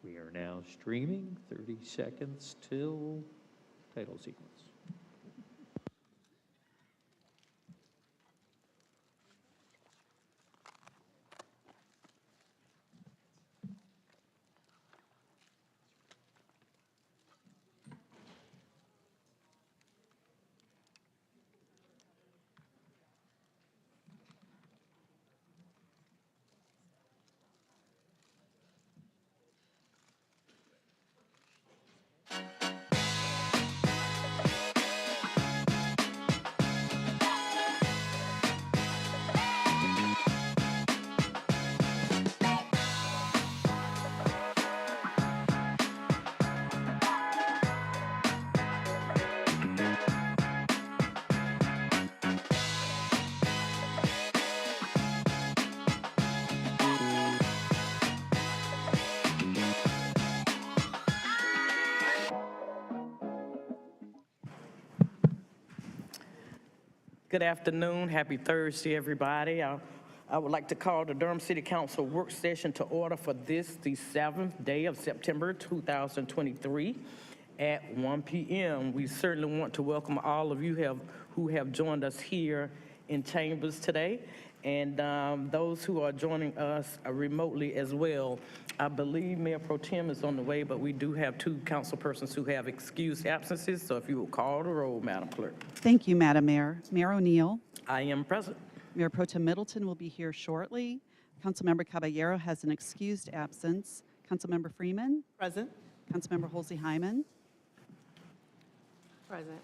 We are now streaming, 30 seconds till title sequence. Good afternoon. Happy Thursday, everybody. I would like to call the Durham City Council work session to order for this, the 7th day of September 2023 at 1 p.m. We certainly want to welcome all of you who have joined us here in Chambers today, and those who are joining us remotely as well. I believe Mayor Pro Tem is on the way, but we do have 2 council persons who have excused absences, so if you will call the roll, Madam Clerk. Thank you, Madam Mayor. Mayor O'Neill. I am present. Mayor Pro Tem Middleton will be here shortly. Councilmember Caballero has an excused absence. Councilmember Freeman. Present. Councilmember Holsey-Hyman. Present.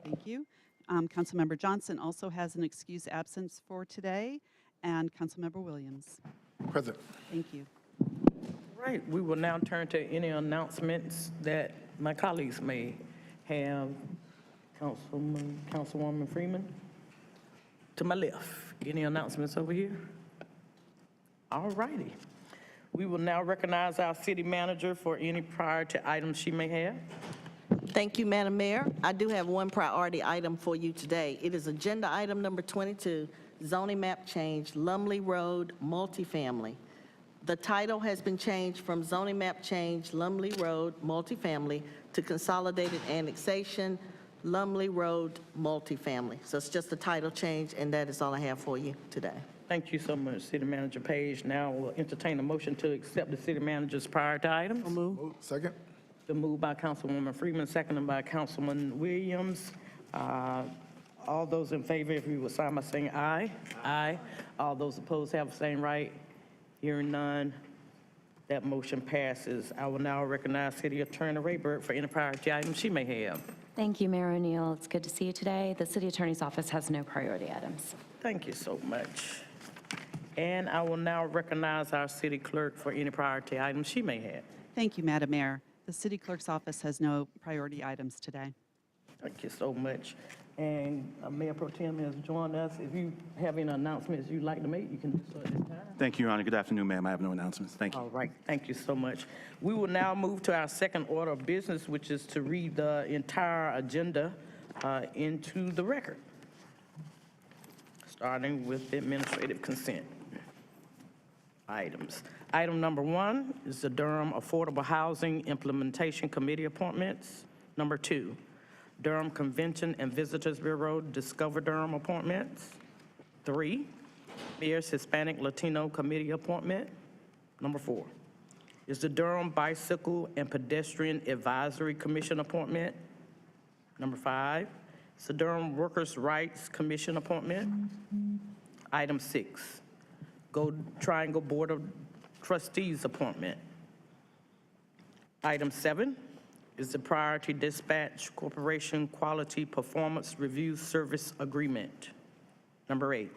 Thank you. Councilmember Johnson also has an excused absence for today, and Councilmember Williams. Present. Thank you. Right, we will now turn to any announcements that my colleagues may have. Councilwoman Freeman, to my left. Any announcements over here? All righty. We will now recognize our city manager for any priority items she may have. Thank you, Madam Mayor. I do have one priority item for you today. It is agenda item number 22, zoning map change, Lumley Road multifamily. The title has been changed from zoning map change, Lumley Road multifamily to consolidated annexation, Lumley Road multifamily. So it's just a title change, and that is all I have for you today. Thank you so much, City Manager Page. Now we'll entertain a motion to accept the city manager's priority items. Move. Second. The move by Councilwoman Freeman, seconded by Councilman Williams. All those in favor, if you would sign by saying aye. Aye. All those opposed have the same right. Hearing none, that motion passes. I will now recognize City Attorney Rayburg for any priority items she may have. Thank you, Mayor O'Neill. It's good to see you today. The City Attorney's Office has no priority items. Thank you so much. And I will now recognize our City Clerk for any priority items she may have. Thank you, Madam Mayor. The City Clerk's office has no priority items today. Thank you so much. And Mayor Pro Tem has joined us. If you have any announcements you'd like to make, you can do so at this time. Thank you, Your Honor. Good afternoon, ma'am. I have no announcements. Thank you. All right, thank you so much. We will now move to our second order of business, which is to read the entire agenda into the record, starting with the administrative consent items. Item number 1 is the Durham Affordable Housing Implementation Committee appointments. Number 2, Durham Convention and Visitors Bureau Discover Durham appointments. 3, Mayor's Hispanic Latino Committee appointment. Number 4 is the Durham Bicycle and Pedestrian Advisory Commission appointment. Number 5 is the Durham Workers' Rights Commission appointment. Item 6, Gold Triangle Board of Trustees appointment. Item 7 is the Priority Dispatch Corporation Quality Performance Review Service Agreement. Number 8,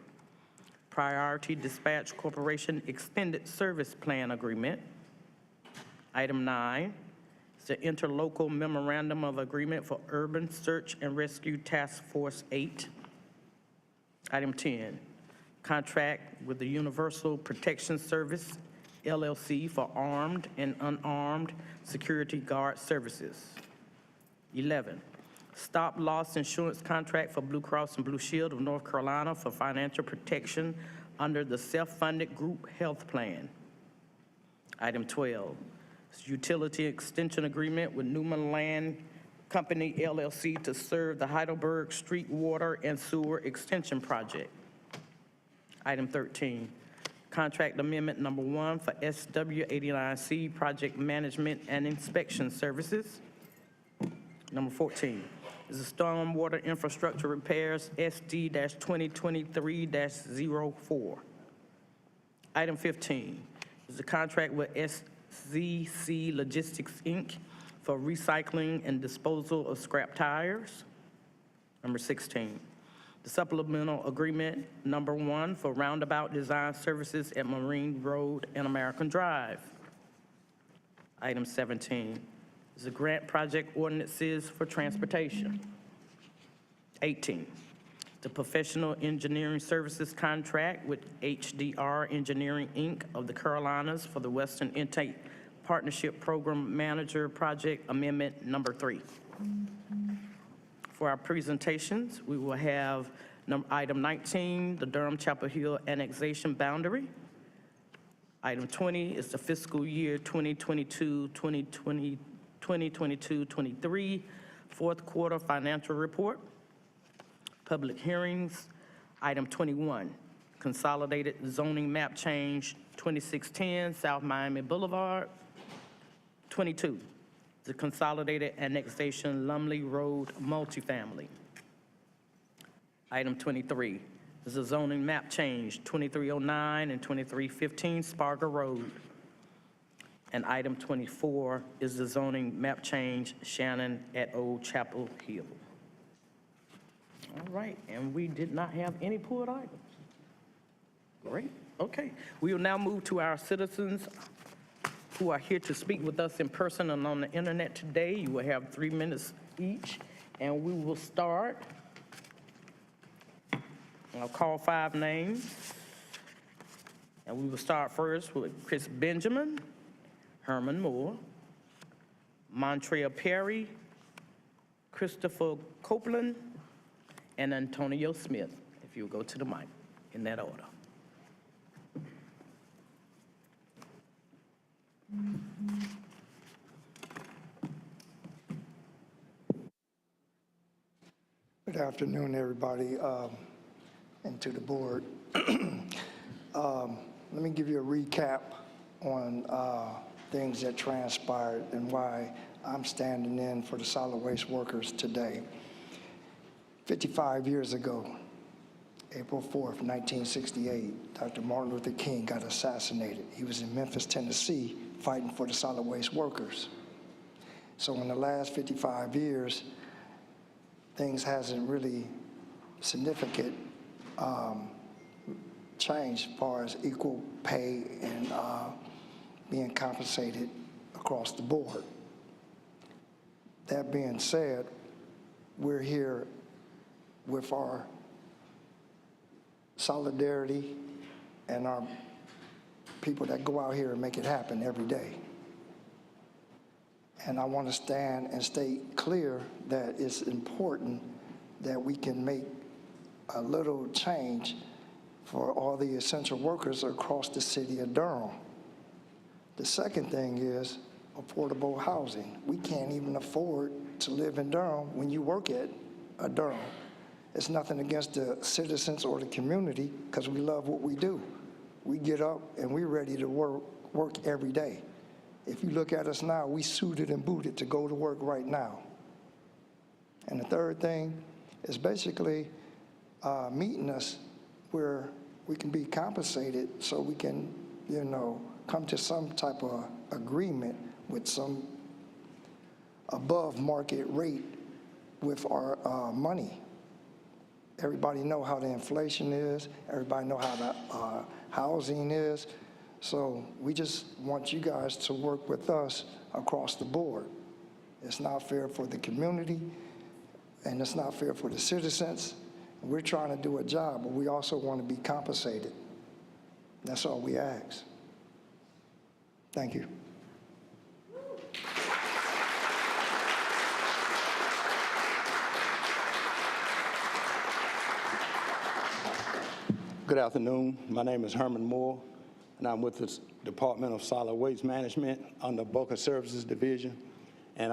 Priority Dispatch Corporation Extended Service Plan Agreement. Item 9 is the Interlocal Memorandum of Agreement for Urban Search and Rescue Task Force 8. Item 10, Contract with the Universal Protection Service, LLC, for armed and unarmed security guard services. 11, Stop Loss Insurance Contract for Blue Cross and Blue Shield of North Carolina for financial protection under the self-funded group health plan. Item 12, It's utility extension agreement with Newman Land Company LLC to serve the Heidelberg Street Water and Sewer Extension Project. Item 13, contract amendment number 1 for SW89C Project Management and Inspection Services. Number 14 is the Stormwater Infrastructure Repairs SD-2023-04. Item 15 is the contract with SZC Logistics, Inc. for recycling and disposal of scrap tires. Number 16, the supplemental agreement number 1 for roundabout design services at Marine Road and American Drive. Item 17 is the grant project ordinances for transportation. 18, the professional engineering services contract with HDR Engineering, Inc. of the Carolinas for the Western Intake Partnership Program Manager Project Amendment Number 3. For our presentations, we will have item 19, the Durham-Chapel Hill Annexation Boundary. Item 20 is the fiscal year 2022-23 fourth quarter financial report. Public hearings. Item 21, consolidated zoning map change 2610 South Miami Boulevard. 22, the consolidated annexation Lumley Road multifamily. Item 23 is the zoning map change 2309 and 2315 Sparger Road. And item 24 is the zoning map change Shannon at Old Chapel Hill. All right, and we did not have any pulled items. Great, okay. We will now move to our citizens who are here to speak with us in person and on the internet today. You will have 3 minutes each, and we will start. I'll call 5 names, and we will start first with Chris Benjamin, Herman Moore, Montreal Perry, Christopher Copeland, and Antonio Smith, if you'll go to the mic in that order. Good afternoon, everybody, and to the board. Let me give you a recap on things that transpired and why I'm standing in for the solid waste workers today. 55 years ago, April 4th, 1968, Dr. Martin Luther King got assassinated. He was in Memphis, Tennessee, fighting for the solid waste workers. So in the last 55 years, things hasn't really significant change as far as equal pay and being compensated across the board. That being said, we're here with our solidarity and our people that go out here and make it happen every day. And I want to stand and state clear that it's important that we can make a little change for all the essential workers across the city of Durham. The second thing is affordable housing. We can't even afford to live in Durham when you work at Durham. It's nothing against the citizens or the community because we love what we do. We get up and we're ready to work every day. If you look at us now, we suited and booted to go to work right now. And the third thing is basically meeting us where we can be compensated so we can, come to some type of agreement with some above market rate with our money. Everybody know how the inflation is. Everybody know how the housing is. So we just want you guys to work with us across the board. It's not fair for the community, and it's not fair for the citizens. We're trying to do a job, but we also want to be compensated. That's all we ask. Thank you. Good afternoon. My name is Herman Moore. and I'm with the Department of Solid Waste Management under Bulk Services Division. And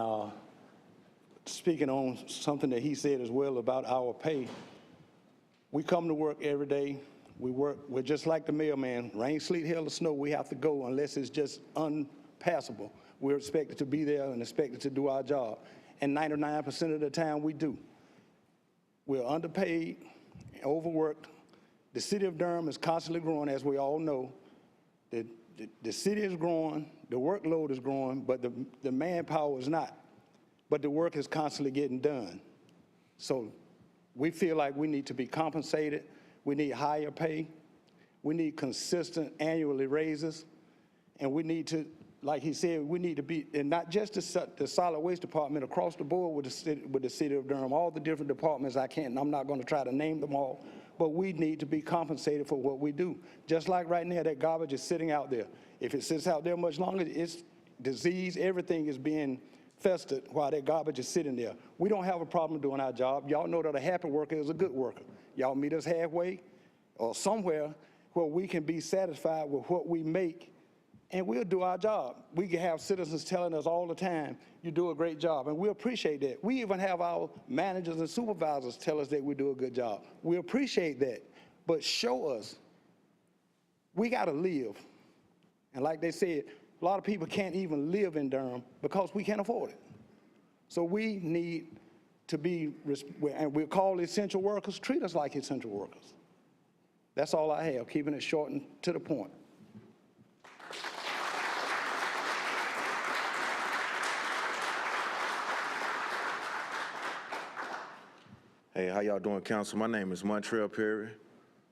speaking on something that he said as well about our pay, we come to work every day. We're just like the mailman. Rain, sleet, hail, or snow, we have to go unless it's just unpassable. We're expected to be there and expected to do our job. And 99% of the time we do. We're underpaid, overworked. The city of Durham is constantly growing, as we all know. The city is growing, the workload is growing, but the manpower is not. But the work is constantly getting done. So we feel like we need to be compensated. We need higher pay. We need consistent annually raises. And we need to, like he said, we need to be, and not just the solid waste department, across the board with the city of Durham, all the different departments I'm not going to try to name them all, but we need to be compensated for what we do. Just like right now, that garbage is sitting out there. If it sits out there much longer, it's disease, everything is being festered while that garbage is sitting there. We don't have a problem doing our job. Y'all know that a happy worker is a good worker. Y'all meet us halfway or somewhere where we can be satisfied with what we make, and we'll do our job. We can have citizens telling us all the time, you do a great job, and we appreciate that. We even have our managers and supervisors tell us that we do a good job. We appreciate that, but show us. We got to live. And like they said, a lot of people can't even live in Durham because we can't afford it. So we need to be, and we're called essential workers, treat us like essential workers. That's all I have, keeping it short and to the point. Hey, how y'all doing, council? My name is Montreal Perry,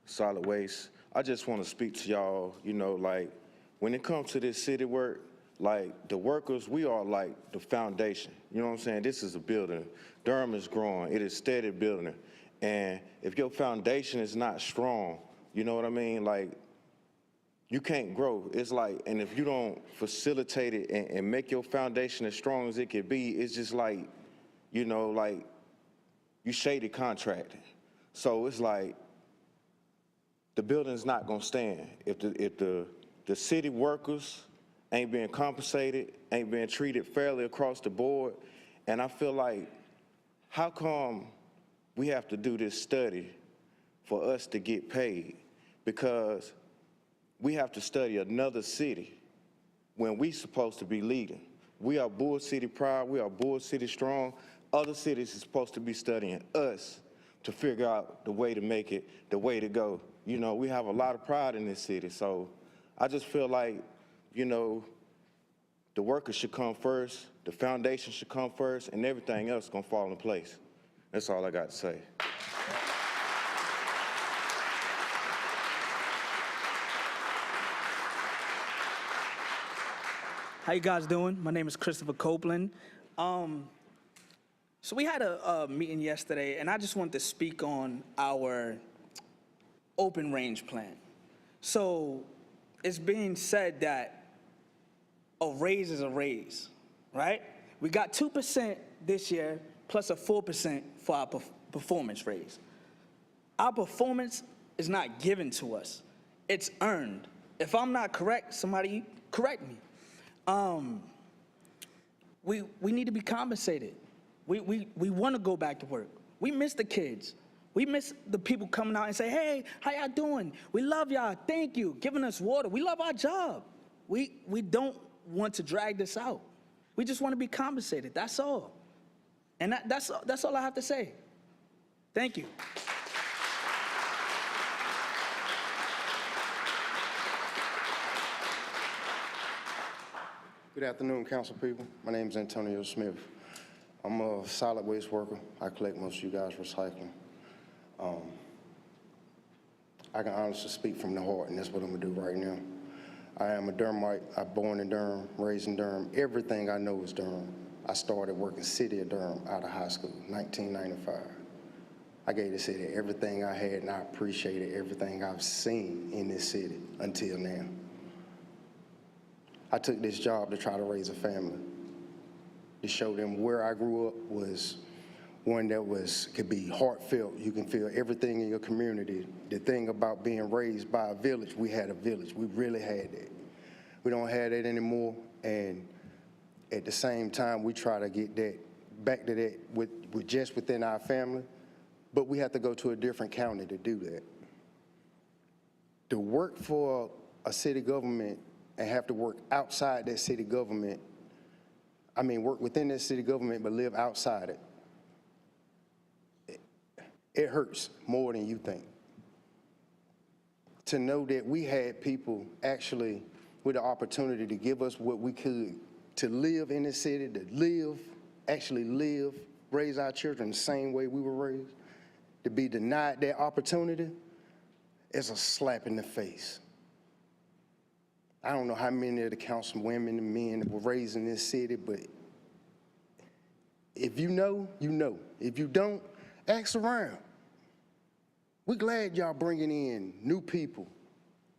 Solid Waste. I just want to speak to y'all, like, when it comes to this city work, like, the workers, we are like the foundation. You know what I'm saying? This is a building. Durham is growing. It is steady building. And if your foundation is not strong, you know what I mean? Like, you can't grow. It's like, and if you don't facilitate it and make your foundation as strong as it can be, it's just like, like, you shady contracting. So it's like, the building's not gonna stand. If the city workers ain't being compensated, ain't being treated fairly across the board, and I feel like, how come we have to do this study for us to get paid? Because we have to study another city when we supposed to be leading. We are Bull City proud, we are Bull City strong. Other cities are supposed to be studying us to figure out the way to make it, the way to go. We have a lot of pride in this city, so I just feel like, the workers should come first, the foundation should come first, and everything else is gonna fall in place. That's all I got to say. How you guys doing? My name is Christopher Copeland. So we had a meeting yesterday, and I just wanted to speak on our open range plan. So it's being said that a raise is a raise, right? We got 2% this year, plus a 4% for our performance raise. Our performance is not given to us. It's earned. If I'm not correct, somebody correct me. We need to be compensated. We want to go back to work. We miss the kids. We miss the people coming out and say, hey, how y'all doing? We love y'all, thank you, giving us water. We love our job. We don't want to drag this out. We just want to be compensated, that's all. And that's all I have to say. Thank you. Good afternoon, council people. My name is Antonio Smith. I'm a solid waste worker. I collect most of you guys' recycling. I can honestly speak from the heart, and that's what I'm gonna do right now. I am a Durhamite. I'm born in Durham, raised in Durham. Everything I know is Durham. I started working city of Durham out of high school, 1995. I gave the city everything I had, and I appreciated everything I've seen in this city until now. I took this job to try to raise a family, to show them where I grew up was one that could be heartfelt. You can feel everything in your community. The thing about being raised by a village, we had a village. We really had that. We don't have that anymore, and at the same time, we try to get that back to that with just within our family, but we have to go to a different county to do that. To work for a city government and have to work outside that city government, work within that city government but live outside it, it hurts more than you think. To know that we had people actually with the opportunity to give us what we could to live in the city, to actually live, raise our children the same way we were raised, to be denied that opportunity is a slap in the face. I don't know how many of the councilwomen and men that were raised in this city, but if you know, you know. If you don't, ask around. We're glad y'all bringing in new people.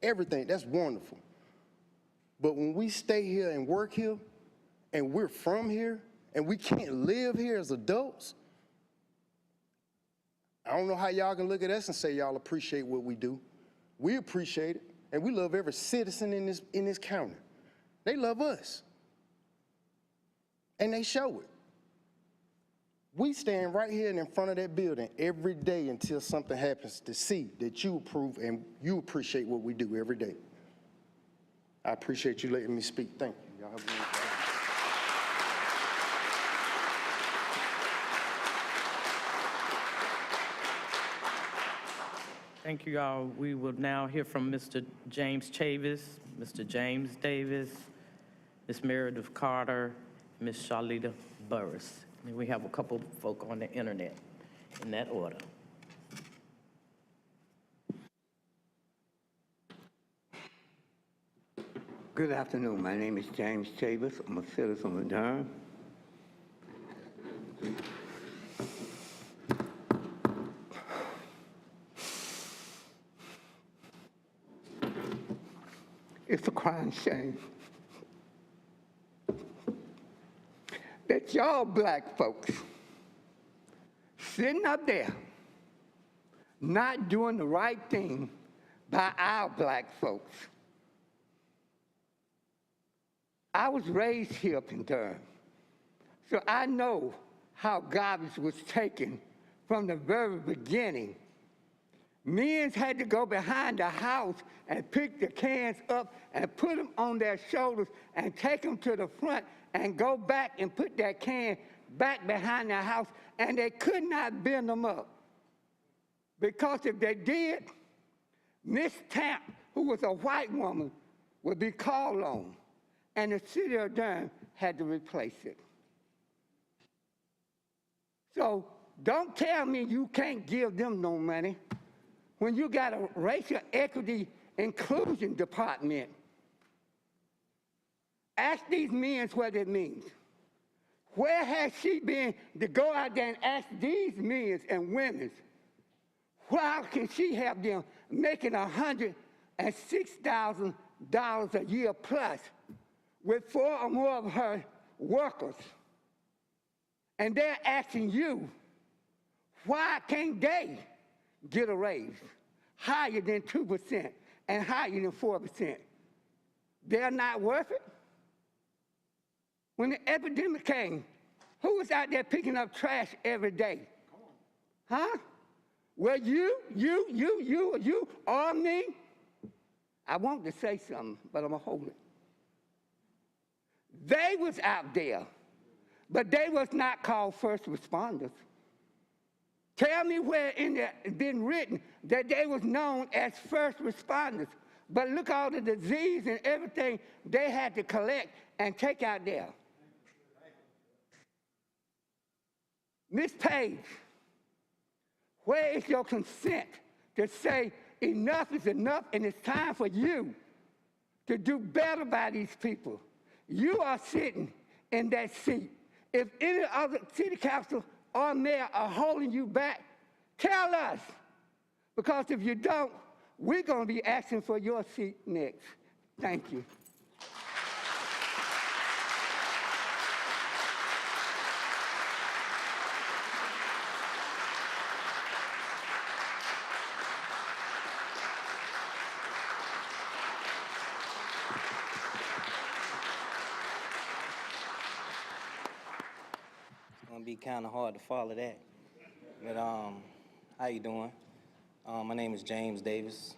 Everything, that's wonderful. But when we stay here and work here, and we're from here, and we can't live here as adults, I don't know how y'all can look at us and say y'all appreciate what we do. We appreciate it, and we love every citizen in this county. They love us, and they show it. We stand right here and in front of that building every day until something happens to see that you approve and you appreciate what we do every day. I appreciate you letting me speak. Thank you. Y'all have a wonderful day. Thank you, all. We will now hear from Mr. James Chavis, Mr. James Davis, Ms. Meredith Carter, Ms. Charlita Burris. And we have a couple folk on the internet in that order. Good afternoon. My name is James Chavis. I'm a citizen of Durham. It's a crying shame that y'all black folks sitting up there not doing the right thing by our black folks. I was raised here up in Durham, so I know how garbage was taken from the very beginning. Men had to go behind the house and pick the cans up and put them on their shoulders and take them to the front and go back and put that can back behind the house, and they could not bend them up. Because if they did, Miss Tamp, who was a white woman, would be called on, and the city of Durham had to replace it. So don't tell me you can't give them no money when you got a racial equity inclusion department. Ask these men what it means. Where has she been to go out there and ask these men and women, how can she have them making $106,000 a year plus with 4 or more of her workers? And they're asking you, why can't they get a raise higher than 2% and higher than 4%? They're not worth it? When the epidemic came, who was out there picking up trash every day? Huh? Well, you, or me? I want to say something, but I'm going to hold it. They was out there, but they was not called first responders. Tell me where in there it's been written that they was known as first responders. But look all the disease and everything they had to collect and take out there. Miss Page, where is your consent to say enough is enough and it's time for you to do better by these people? You are sitting in that seat. If any other city council or mayor are holding you back, tell us. Because if you don't, we're going to be asking for your seat next. Thank you. Gonna be kind of hard to follow that. But how you doing? My name is James Davis.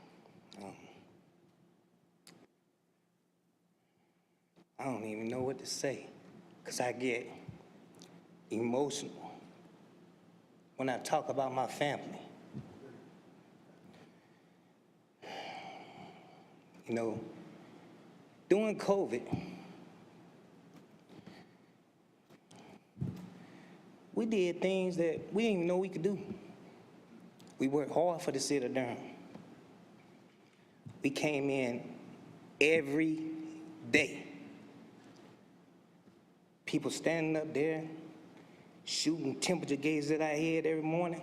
I don't even know what to say, because I get emotional when I talk about my family. You know, during COVID, we did things that we didn't even know we could do. We worked hard for the city of Durham. We came in every day. People standing up there, shooting temperature gauges at our head every morning,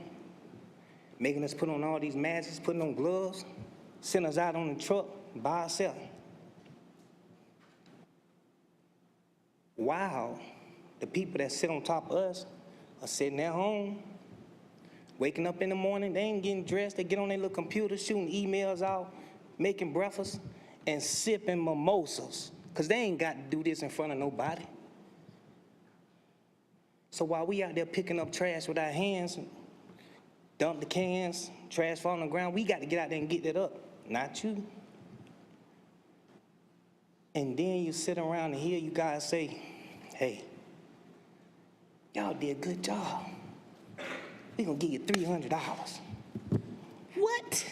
making us put on all these masks, putting on gloves, sending us out on the truck by ourselves. Wow, the people that sit on top of us are sitting at home, waking up in the morning, they ain't getting dressed, they get on their little computer, shooting emails out, making breakfast, and sipping mimosas, because they ain't got to do this in front of nobody. So while we out there picking up trash with our hands, dump the cans, trash fall on the ground, we got to get out there and get that up, not you. And then you sit around and hear you guys say, hey, y'all did a good job. We gonna give you $300. What?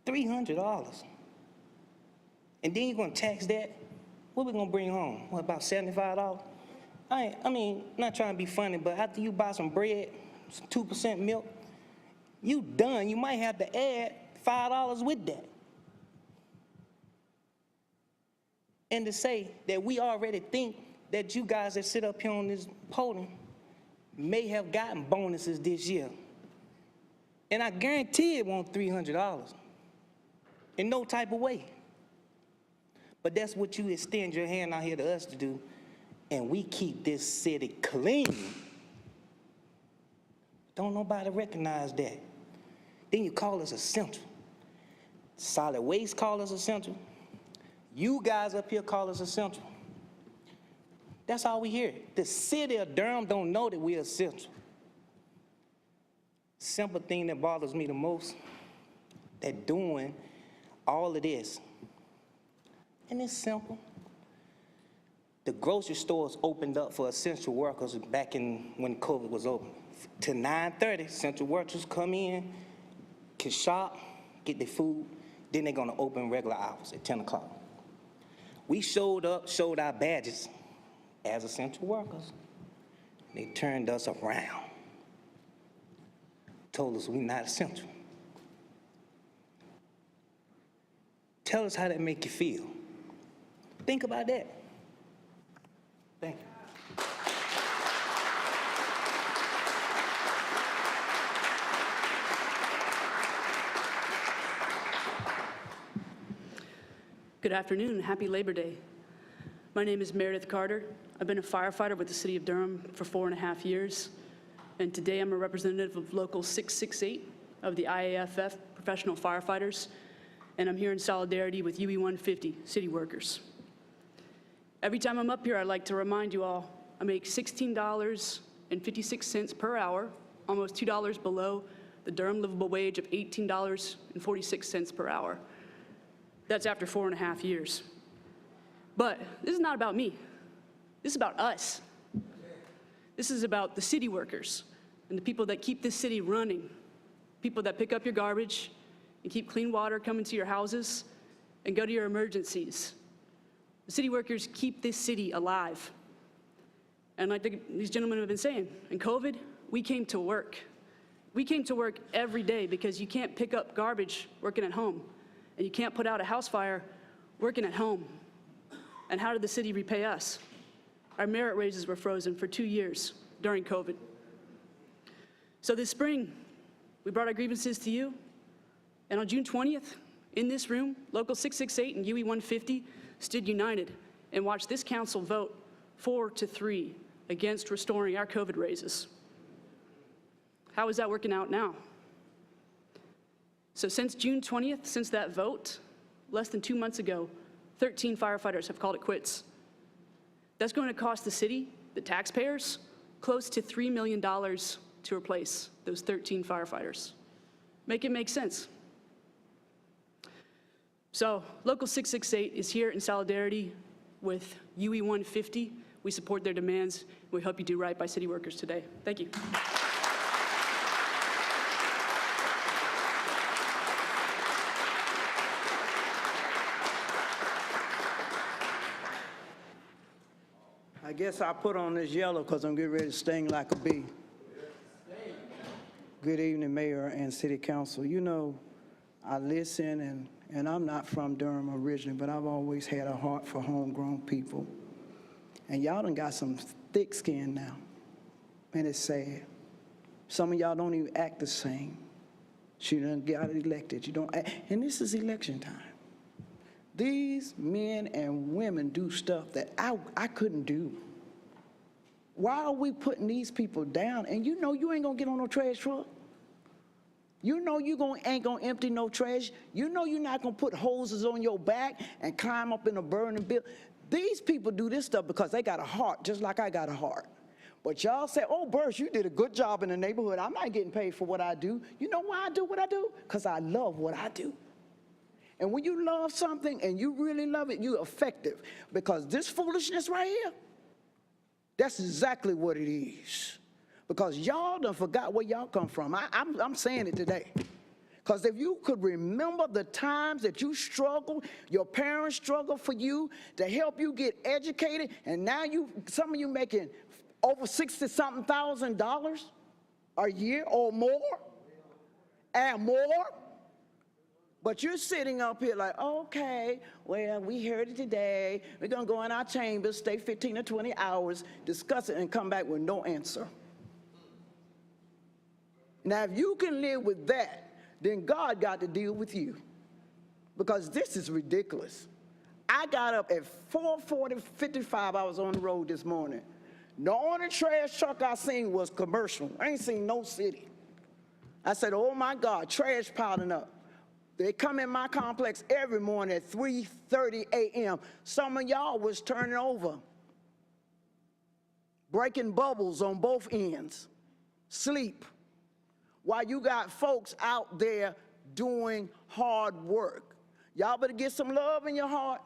$300. And then you're gonna tax that? What we gonna bring home? What, about $75? I mean, not trying to be funny, but after you buy some bread, some 2% milk, you done. You might have to add $5 with that. And to say that we already think that you guys that sit up here on this podium may have gotten bonuses this year. And I guarantee it won't $300 in no type of way. But that's what you extend your hand out here to us to do, and we keep this city clean. Don't nobody recognize that. Then you call us essential. Solid waste call us essential. You guys up here call us essential. That's all we hear. The city of Durham don't know that we're essential. Simple thing that bothers me the most, that doing all of this, and it's simple. The grocery stores opened up for essential workers back in when COVID was open. To 9:30, essential workers come in, can shop, get their food, then they're gonna open regular hours at 10 o'clock. We showed up, showed our badges as essential workers. They turned us around, told us we're not essential. Tell us how that make you feel. Think about that. Thank you. Good afternoon. Happy Labor Day. My name is Meredith Carter. I've been a firefighter with the City of Durham for 4.5 years, and today I'm a representative of Local 668 of the IAFF Professional Firefighters, and I'm here in solidarity with UE 150 city workers. Every time I'm up here, I'd like to remind you all, I make $16.56 per hour, almost $2 below the Durham livable wage of $18.46 per hour. That's after 4.5 years. But this is not about me. This is about us. This is about the city workers and the people that keep this city running, people that pick up your garbage and keep clean water coming to your houses and go to your emergencies. The city workers keep this city alive. And like these gentlemen have been saying, in COVID, we came to work. We came to work every day because you can't pick up garbage working at home, and you can't put out a house fire working at home. And how did the city repay us? Our merit raises were frozen for 2 years during COVID. So this spring, we brought our grievances to you, and on June 20th, in this room, Local 668 and UE 150 stood united and watched this council vote 4-3 against restoring our COVID raises. How is that working out now? So since June 20th, since that vote, less than 2 months ago, 13 firefighters have called it quits. That's going to cost the city the taxpayers, close to $3 million to replace those 13 firefighters. Make it make sense. So Local 668 is here in solidarity with UE 150. We support their demands. We hope you do right by city workers today. Thank you. I guess I put on this yellow because I'm getting ready to sting like a bee. Good evening, Mayor and City Council. You know, I listen, and I'm not from Durham originally, but I've always had a heart for homegrown people. And y'all done got some thick skin now, and it's sad. Some of y'all don't even act the same. She done got elected. You don't act, and this is election time. These men and women do stuff that I couldn't do. Why are we putting these people down? And you know you ain't gonna get on no trash truck. You know you ain't gonna empty no trash. You know you're not gonna put hoses on your back and climb up in a burning building. These people do this stuff because they got a heart, just like I got a heart. But y'all say, oh, Bursch, you did a good job in the neighborhood. I'm not getting paid for what I do. You know why I do what I do? Because I love what I do. And when you love something and you really love it, you're effective. Because this foolishness right here, that's exactly what it is. Because y'all done forgot where y'all come from. I'm saying it today. Because if you could remember the times that you struggled, your parents struggled for you to help you get educated, and now some of you making over $60-something thousand a year or more, and more. But you're sitting up here like, okay, well, we heard it today. We're going to go in our chambers, stay 15 or 20 hours, discuss it, and come back with no answer. Now, if you can live with that, then God got to deal with you. Because this is ridiculous. I got up at 4:55. I was on the road this morning. The only trash truck I seen was commercial. I ain't seen no city. I said, oh, my God, trash piling up. They come in my complex every morning at 3:30 a.m. Some of y'all was turning over, breaking bubbles on both ends, sleep, while you got folks out there doing hard work. Y'all better get some love in your heart.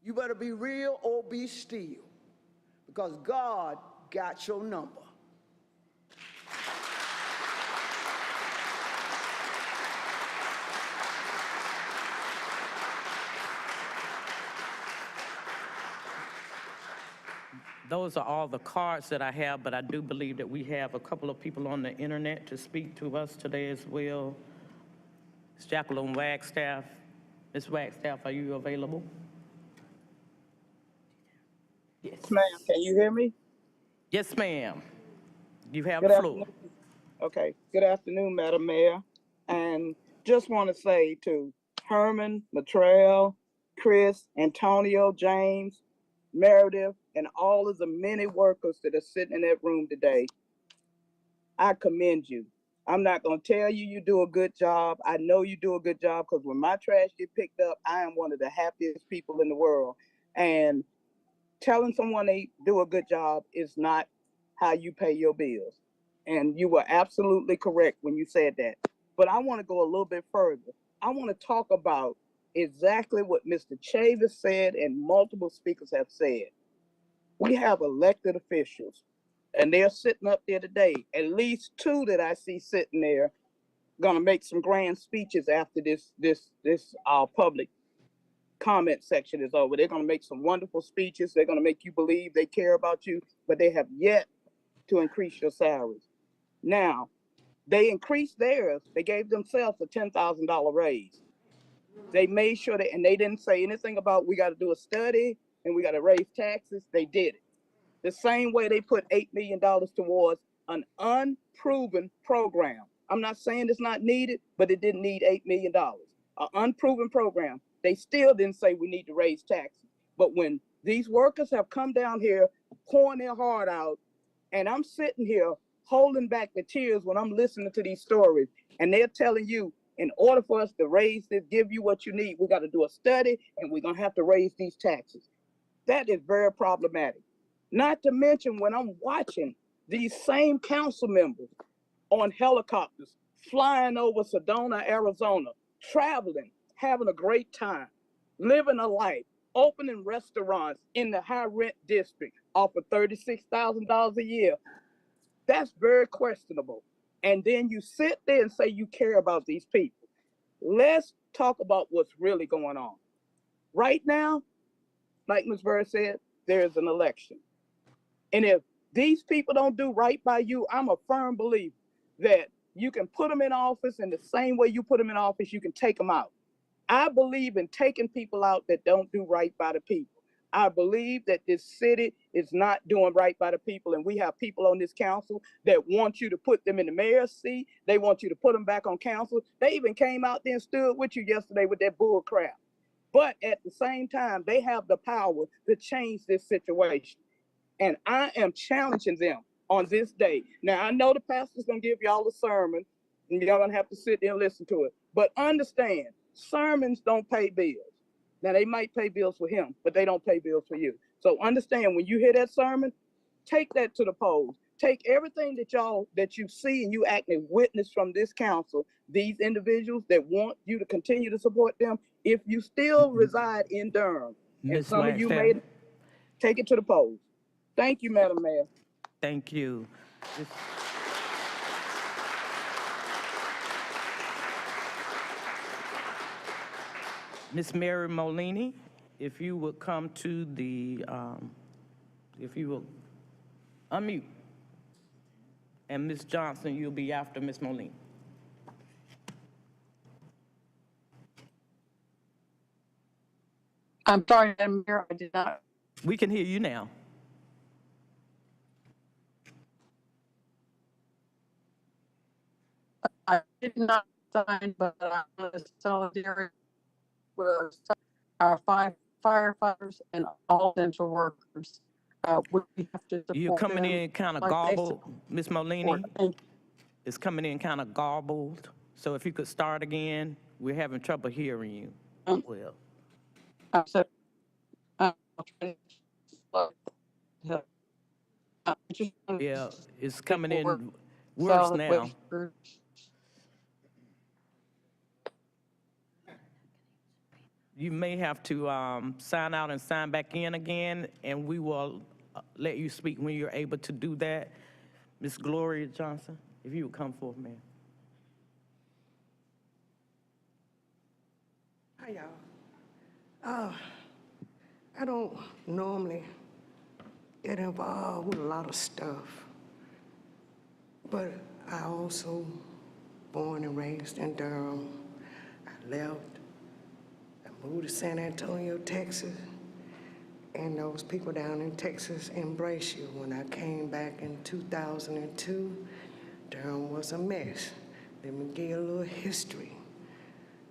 You better be real or be still, because God got your number. Those are all the cards that I have, but I do believe that we have a couple of people on the internet to speak to us today as well. Ms. Jacqueline Wagstaff. Ms. Wagstaff, are you available? Yes. Ma'am, can you hear me? Yes, ma'am. You have Good the floor. afternoon. Okay. Good afternoon, Madam Mayor. And just want to say to Herman, Latrell, Chris, Antonio, James, Meredith, and all of the many workers that are sitting in that room today, I commend you. I'm not going to tell you you do a good job. I know you do a good job, because when my trash get picked up, I am one of the happiest people in the world. And telling someone they do a good job is not how you pay your bills. And you were absolutely correct when you said that. But I want to go a little bit further. I want to talk about exactly what Mr. Chavis said and multiple speakers have said. We have elected officials, and they're sitting up there today. At least two that I see sitting there gonna make some grand speeches after this public comment section is over. They're gonna make some wonderful speeches. They're gonna make you believe they care about you, but they have yet to increase your salaries. Now, they increased theirs. They gave themselves a $10,000 raise. They made sure that, and they didn't say anything about we got to do a study and we got to raise taxes. They did it. The same way they put $8 million towards an unproven program. I'm not saying it's not needed, but it didn't need $8 million. An unproven program. They still didn't say we need to raise taxes. But when these workers have come down here, pouring their heart out, and I'm sitting here holding back the tears when I'm listening to these stories, and they're telling you, in order for us to raise this, give you what you need, we got to do a study, and we're going to have to raise these taxes. That is very problematic. Not to mention when I'm watching these same council members on helicopters flying over Sedona, Arizona, traveling, having a great time, living a life, opening restaurants in the high rent district off of $36,000 a year. That's very questionable. And then you sit there and say you care about these people. Let's talk about what's really going on. Right now, like Ms. Bird said, there is an election. And if these people don't do right by you, I'm a firm believer that you can put them in office, and the same way you put them in office, you can take them out. I believe in taking people out that don't do right by the people. I believe that this city is not doing right by the people, and we have people on this council that want you to put them in the mayor's seat. They want you to put them back on council. They even came out there and stood with you yesterday with that bull crap. But at the same time, they have the power to change this situation. And I am challenging them on this day. Now, I know the pastor's going to give y'all a sermon, and y'all going to have to sit there and listen to it. But understand, sermons don't pay bills. Now, they might pay bills for him, but they don't pay bills for you. So understand, when you hear that sermon, take that to the polls. Take everything that you see and you act as witness from this council, these individuals that want you to continue to support them. If you still reside in Durham, and Ms. some of you Wagstaff. made, take it to the polls. Thank you, Madam Mayor. Thank you. Ms. Mary Molini, if you would come to the, if you will unmute. And Ms. Johnson, you'll be after Ms. Molini. I'm sorry, Madam Mayor, I did not. We can hear you now. I did not sign, but I was solidarity with our firefighters and all essential workers. We have to support You're coming them in kind of like they garbled, Ms. Molini. support. It's coming in kind of garbled. So if you could start again, we're having trouble hearing you. Well, So, I'll try to yeah, it's coming in worse solid now. waste groups. You may have to sign out and sign back in again, and we will let you speak when you're able to do that. Ms. Gloria Johnson, if you would come forth, ma'am. Hi, y'all. I don't normally get involved with a lot of stuff, but I also born and raised in Durham. I left. I moved to San Antonio, Texas, and those people down in Texas embrace you. When I came back in 2002, Durham was a mess. Let me give you a little history.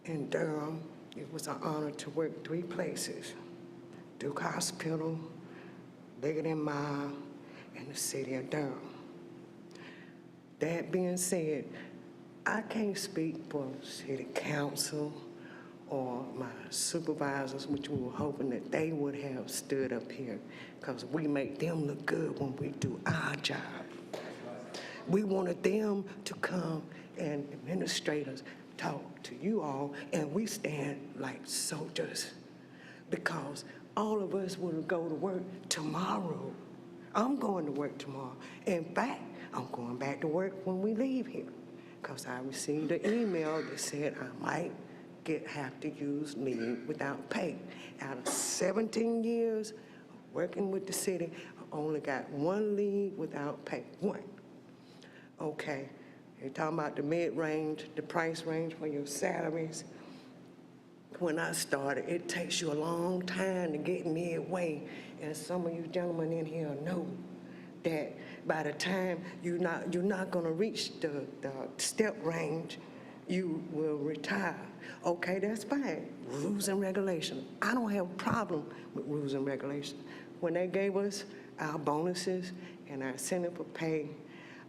In Durham, it was an honor to work 3 places: Duke Hospital, Bigger Mile, and the city of Durham. That being said, I can't speak for city council or my supervisors, which we were hoping that they would have stood up here, because we make them look good when we do our job. We wanted them to come and administrators talk to you all, and we stand like soldiers, because all of us will go to work tomorrow. I'm going to work tomorrow. In fact, I'm going back to work when we leave here, because I received an email that said I might have to use leave without pay. Out of 17 years of working with the city, I only got 1 leave without pay, 1. Okay, you're talking about the mid-range, the price range for your salaries. When I started, it takes you a long time to get midway, and some of you gentlemen in here know that by the time you're not gonna reach the step range, you will retire. Okay, that's fine. Rules and regulations. I don't have a problem with rules and regulations. When they gave us our bonuses and our incentive for pay,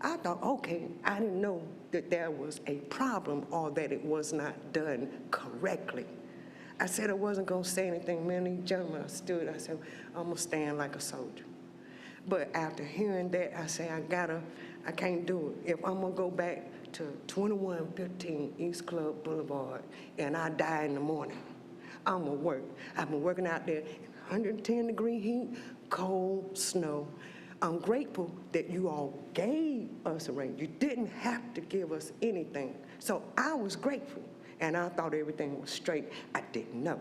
I thought, okay, I didn't know that there was a problem or that it was not done correctly. I said I wasn't gonna say anything. Many gentlemen stood, I said, I'm gonna stand like a soldier. But after hearing that, I say, I can't do it. If I'm gonna go back to 2115 East Club Boulevard and I die in the morning, I'm gonna work. I've been working out there in 110-degree heat, cold, snow. I'm grateful that you all gave us a raise. You didn't have to give us anything. So I was grateful, and I thought everything was straight. I didn't know.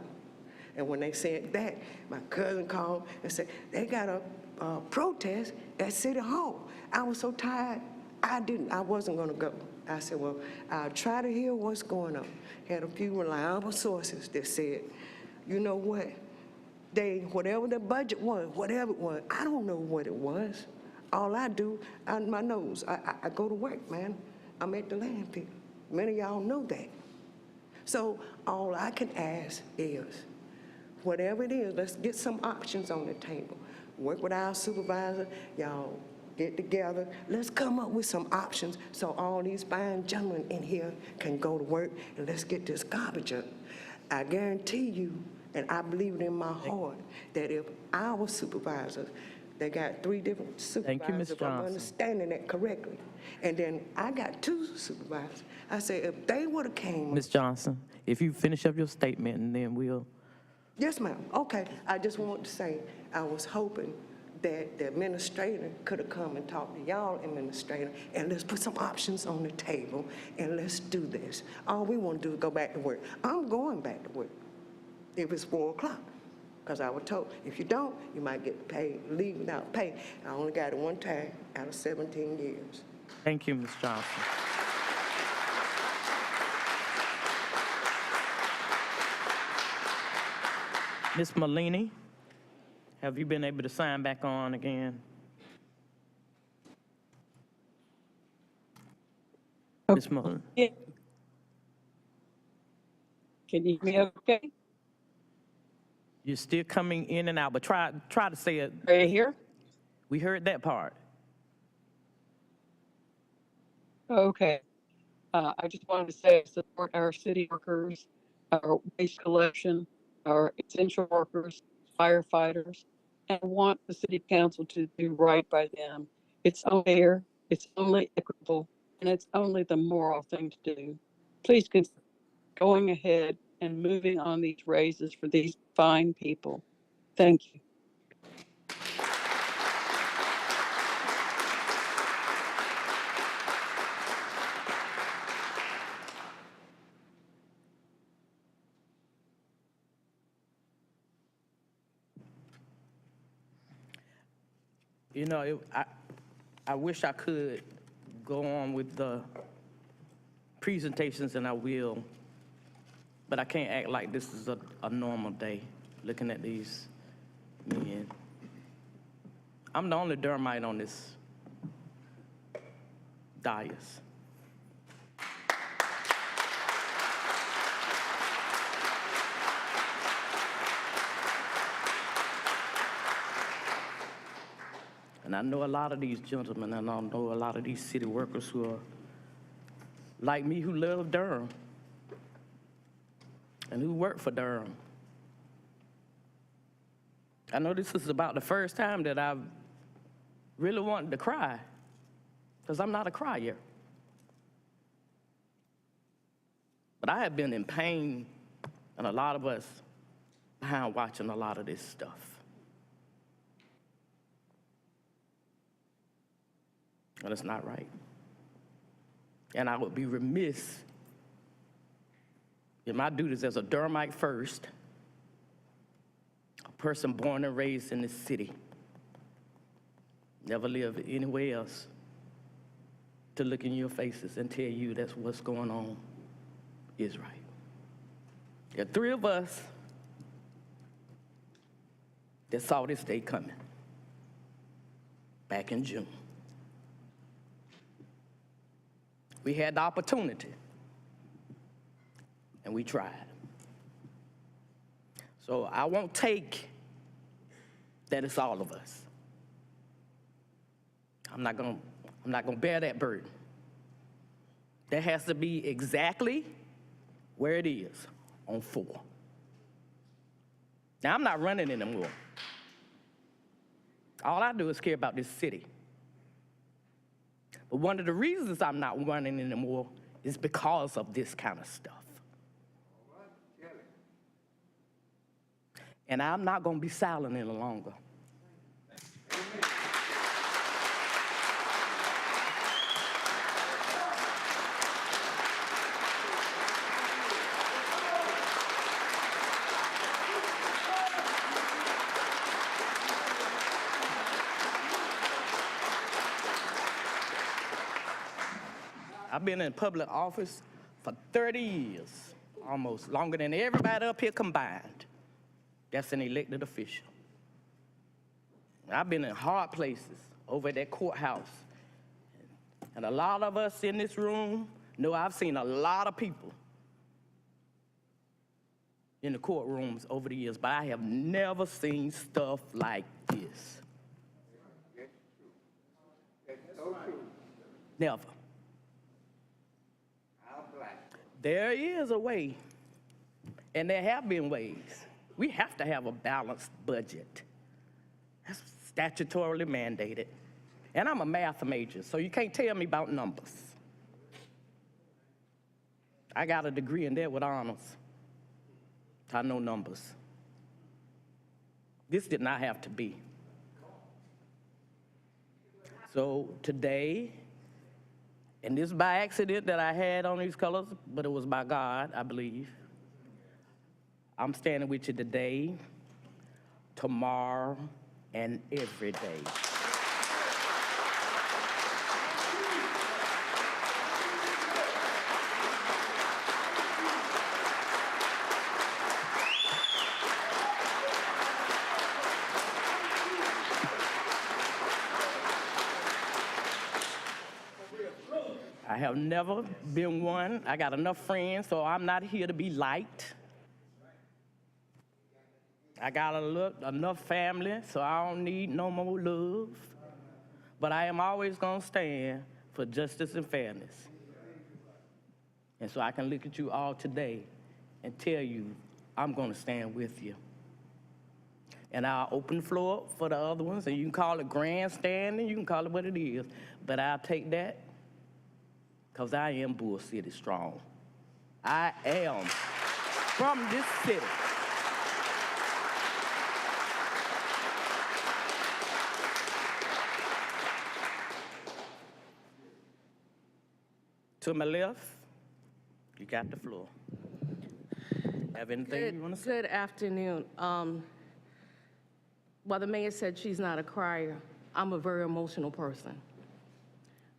And when they said that, my cousin called and said, they got a protest at City Hall. I was so tired, I wasn't gonna go. I said, well, I'll try to hear what's going on. Had a few reliable sources that said, you know what? Whatever the budget was, whatever it was, I don't know what it was. All I do, out my nose, I go to work, man. I'm at the landfill. Many of y'all know that. So all I can ask is, whatever it is, let's get some options on the table. Work with our supervisor, y'all get together. Let's come up with some options so all these fine gentlemen in here can go to work, and let's get this garbage up. I guarantee you, and I believe it in my heart, that if our supervisors, they got 3 different supervisors, if I'm understanding that correctly, and then I got 2 supervisors. I said, if they would have came. Ms. Johnson, if you finish up your statement, and then we'll. Yes, ma'am. Okay. I just wanted to say, I was hoping that the administrator could have come and talked to y'all administrator, and let's put some options on the table, and let's do this. All we want to do is go back to work. I'm going back to work if it's 4 o'clock, because I was told, if you don't, you might get paid, leave without pay. I only got it 1 time out of 17 years. Thank you, Ms. Johnson. Ms. Malini, have you been able to sign back on again? Ms. Malini. Yeah. Can you hear me okay? You're still coming in and out, but try to say it. Right here? We heard that part. Okay. I just wanted to say I support our city workers, our waste collection, our essential workers, firefighters, and want the city council to do right by them. It's only fair, it's only equitable, and it's only the moral thing to do. Please consider going ahead and moving on these raises for these fine people. Thank you. You know, I wish I could go on with the presentations, and I will, but I can't act like this is a normal day, looking at these men. I'm the only Durhamite on this dais. And I know a lot of these gentlemen, and I know a lot of these city workers who are like me, who love Durham and who work for Durham. I know this is about the first time that I've really wanted to cry, because I'm not a crier. But I have been in pain, and a lot of us behind watching a lot of this stuff. And it's not right. And I would be remiss in my duties as a Durhamite first, a person born and raised in this city, never lived anywhere else, to look in your faces and tell you that's what's going on is right. There are 3 of us that saw this day coming back in June. We had the opportunity, and we tried. So I won't take that it's all of us. I'm not gonna bear that burden. That has to be exactly where it is, on 4. Now, I'm not running anymore. All I do is care about this city. But one of the reasons I'm not running anymore is because of this kind of stuff. And I'm not going to be silent any longer. I've been in public office for 30 years, almost longer than everybody up here combined. That's an elected official. I've been in hard places, over at that courthouse. And a lot of us in this room know I've seen a lot of people in the courtrooms over the years, but I have never seen stuff like this. Never. There is a way, and there have been ways. We have to have a balanced budget. That's statutorily mandated. And I'm a math major, so you can't tell me about numbers. I got a degree in that with honors. I know numbers. This did not have to be. So today, and this is by accident that I had on these colors, but it was by God, I believe. I'm standing with you today, tomorrow, and every day. I have never been one. I got enough friends, so I'm not here to be liked. I got enough family, so I don't need no more love. But I am always gonna stand for justice and fairness. And so I can look at you all today and tell you I'm gonna stand with you. And I'll open the floor up for the other ones, and you can call it grandstanding, you can call it what it is, but I'll take that because I am Bull City strong. I am from this city. To my left, you got the floor. Have anything you want to say? Good afternoon. While the mayor said she's not a crier, I'm a very emotional person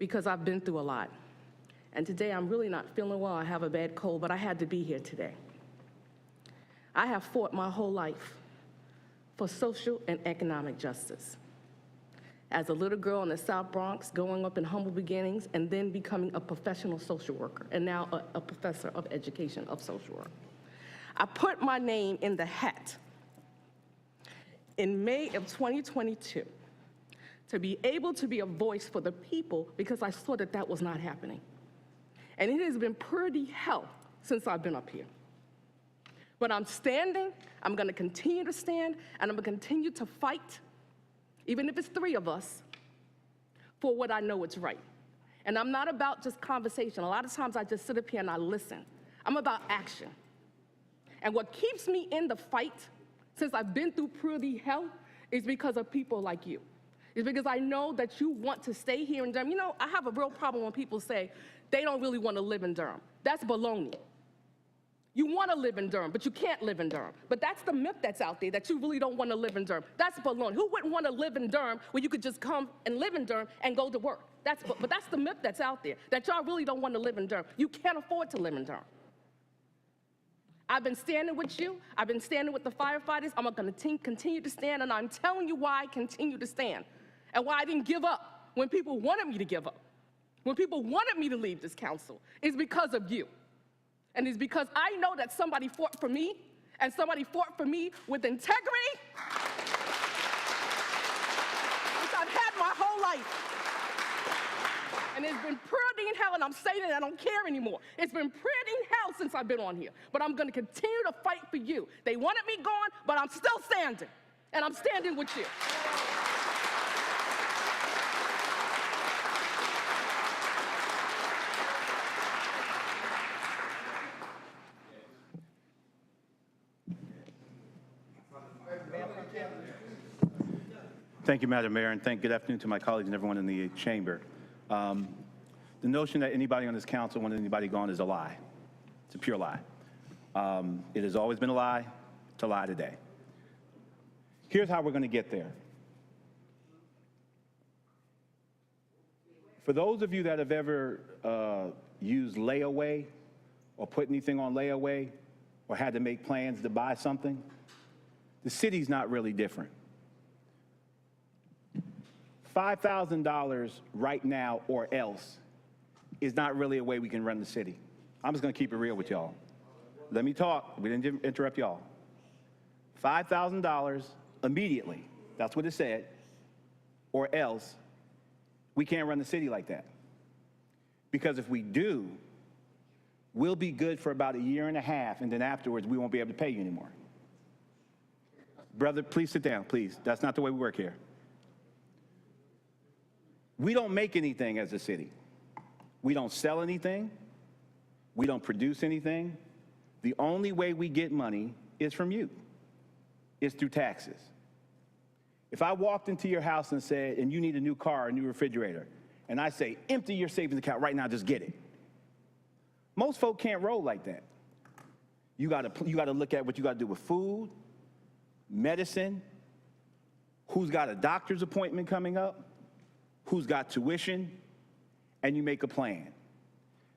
because I've been through a lot. And today I'm really not feeling well. I have a bad cold, but I had to be here today. I have fought my whole life for social and economic justice. As a little girl in the South Bronx, growing up in humble beginnings, and then becoming a professional social worker, and now a professor of education of social work. I put my name in the hat in May of 2022 to be able to be a voice for the people because I saw that that was not happening. And it has been pretty hell since I've been up here. But I'm standing, I'm gonna continue to stand, and I'm gonna continue to fight, even if it's 3 of us, for what I know is right. And I'm not about just conversation. A lot of times I just sit up here and I listen. I'm about action. And what keeps me in the fight, since I've been through pretty hell, is because of people like you. It's because I know that you want to stay here in Durham. You know, I have a real problem when people say they don't really want to live in Durham. That's baloney. You want to live in Durham, but you can't live in Durham. But that's the myth that's out there, that you really don't want to live in Durham. That's baloney. Who wouldn't want to live in Durham where you could just come and live in Durham and go to work? But that's the myth that's out there, that y'all really don't want to live in Durham. You can't afford to live in Durham. I've been standing with you. I've been standing with the firefighters. I'm going to continue to stand, and I'm telling you why I continue to stand and why I didn't give up when people wanted me to give up. When people wanted me to leave this council, it's because of you. And it's because I know that somebody fought for me, and somebody fought for me with integrity, which I've had my whole life. And it's been pretty in hell, and I'm saying it, I don't care anymore. It's been pretty in hell since I've been on here, but I'm gonna continue to fight for you. They wanted me gone, but I'm still standing, and I'm standing with you. Thank you, Madam Mayor, and good afternoon to my colleagues and everyone in the chamber. The notion that anybody on this council wanted anybody gone is a lie. It's a pure lie. It has always been a lie. It's a lie today. Here's how we're going to get there. For those of you that have ever used layaway or put anything on layaway or had to make plans to buy something, the city's not really different. $5,000 right now or else is not really a way we can run the city. I'm just going to keep it real with y'all. Let me talk. We didn't interrupt y'all. $5,000 immediately. That's what it said. Or else we can't run the city like that. Because if we do, we'll be good for about a year and a half, and then afterwards we won't be able to pay you anymore. Brother, please sit down, please. That's not the way we work here. We don't make anything as a city. We don't sell anything. We don't produce anything. The only way we get money is from you. It's through taxes. If I walked into your house and said, and you need a new car, a new refrigerator, and I say, empty your savings account right now, just get it. Most folk can't roll like that. You gotta look at what you gotta do with food, medicine, who's got a doctor's appointment coming up, who's got tuition, and you make a plan.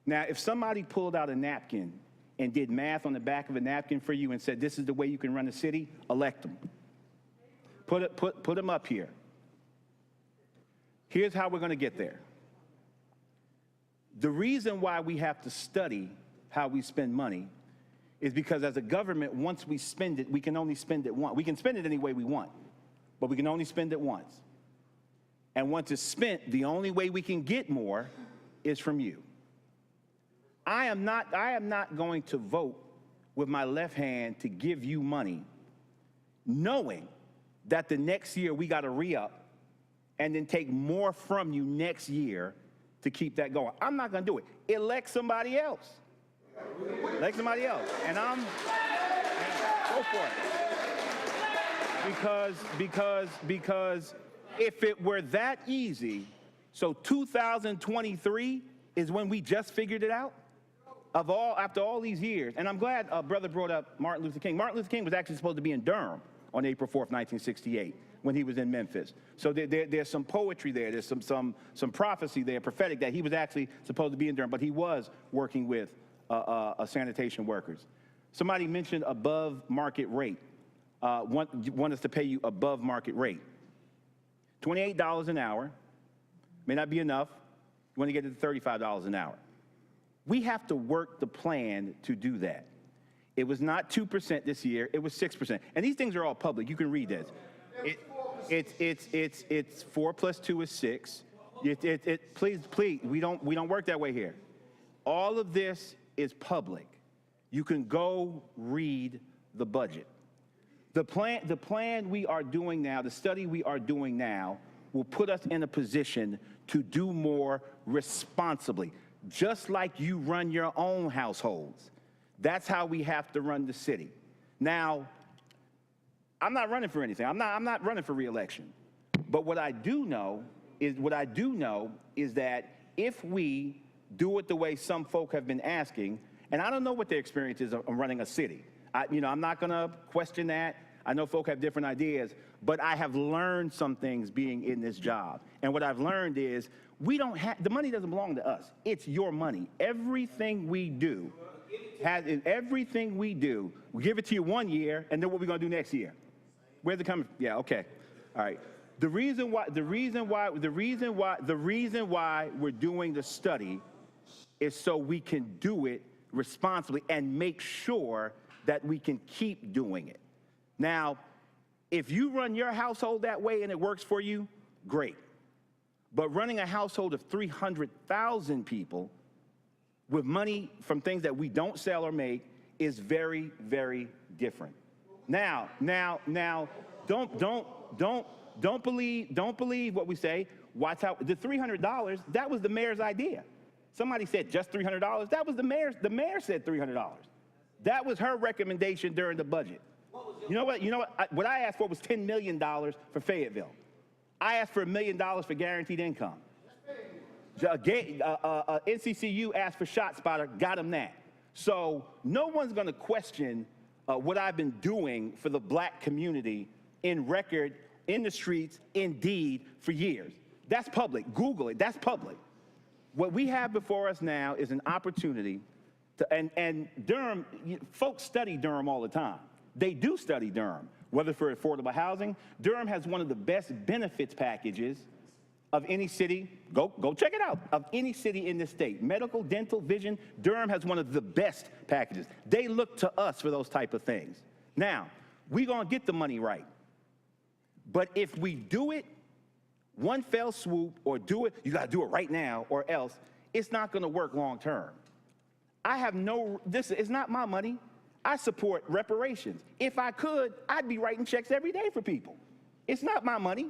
Now, if somebody pulled out a napkin and did math on the back of a napkin for you and said, this is the way you can run a city, elect them. Put them up here. Here's how we're going to get there. The reason why we have to study how we spend money is because as a government, once we spend it, we can only spend it once. We can spend it any way we want, but we can only spend it once. And once it's spent, the only way we can get more is from you. I am not going to vote with my left hand to give you money, knowing that the next year we got to re-up and then take more from you next year to keep that going. I'm not going to do it. Elect somebody else. Elect somebody else. And go for it. Because if it were that easy, so 2023 is when we just figured it out? After all these years, and I'm glad brother brought up Martin Luther King. Martin Luther King was actually supposed to be in Durham on April 4th, 1968, when he was in Memphis. So there's some poetry there, there's some prophecy there, prophetic, that he was actually supposed to be in Durham, but he was working with sanitation workers. Somebody mentioned above market rate, want us to pay you above market rate. $28 an hour, may not be enough, you want to get it to $35 an hour. We have to work the plan to do that. It was not 2% this year, it was 6%. And these things are all public, you can read this. It's 4 plus 2 is 6. Please, we don't work that way here. All of this is public. You can go read the budget. The plan we are doing now, the study we are doing now, will put us in a position to do more responsibly, just like you run your own households. That's how we have to run the city. Now, I'm not running for anything. I'm not running for re-election. But what I do know is that if we do it the way some folk have been asking, and I don't know what their experience is of running a city. I'm not going to question that. I know folk have different ideas, but I have learned some things being in this job. And what I've learned is the money doesn't belong to us. It's your money. Everything we do, we give it to you one year, and then what are we going to do next year? Where's it coming from? Yeah, okay. All right. The reason why we're doing the study is so we can do it responsibly and make sure that we can keep doing it. Now, if you run your household that way and it works for you, great. But running a household of 300,000 people with money from things that we don't sell or make is very, very different. Now, don't believe what we say. Watch out. The $300, that was the mayor's idea. Somebody said just $300. That was the mayor said $300. That was her recommendation during the budget. You know what? What I asked for was $10 million for Fayetteville. I asked for $1 million for guaranteed income. NCCU asked for ShotSpotter, got them that. So no one's going to question what I've been doing for the black community in record, in the streets, in deed, for years. That's public. Google it. That's public. What we have before us now is an opportunity to, and Durham, folks study Durham all the time. They do study Durham, whether for affordable housing. Durham has one of the best benefits packages of any city. Go check it out, of any city in this state. Medical, dental, vision, Durham has one of the best packages. They look to us for those type of things. Now, we're gonna get the money right. But if we do it one fell swoop, or do it, you gotta do it right now, or else it's not gonna work long term. I have this is not my money. I support reparations. If I could, I'd be writing checks every day for people. It's not my money.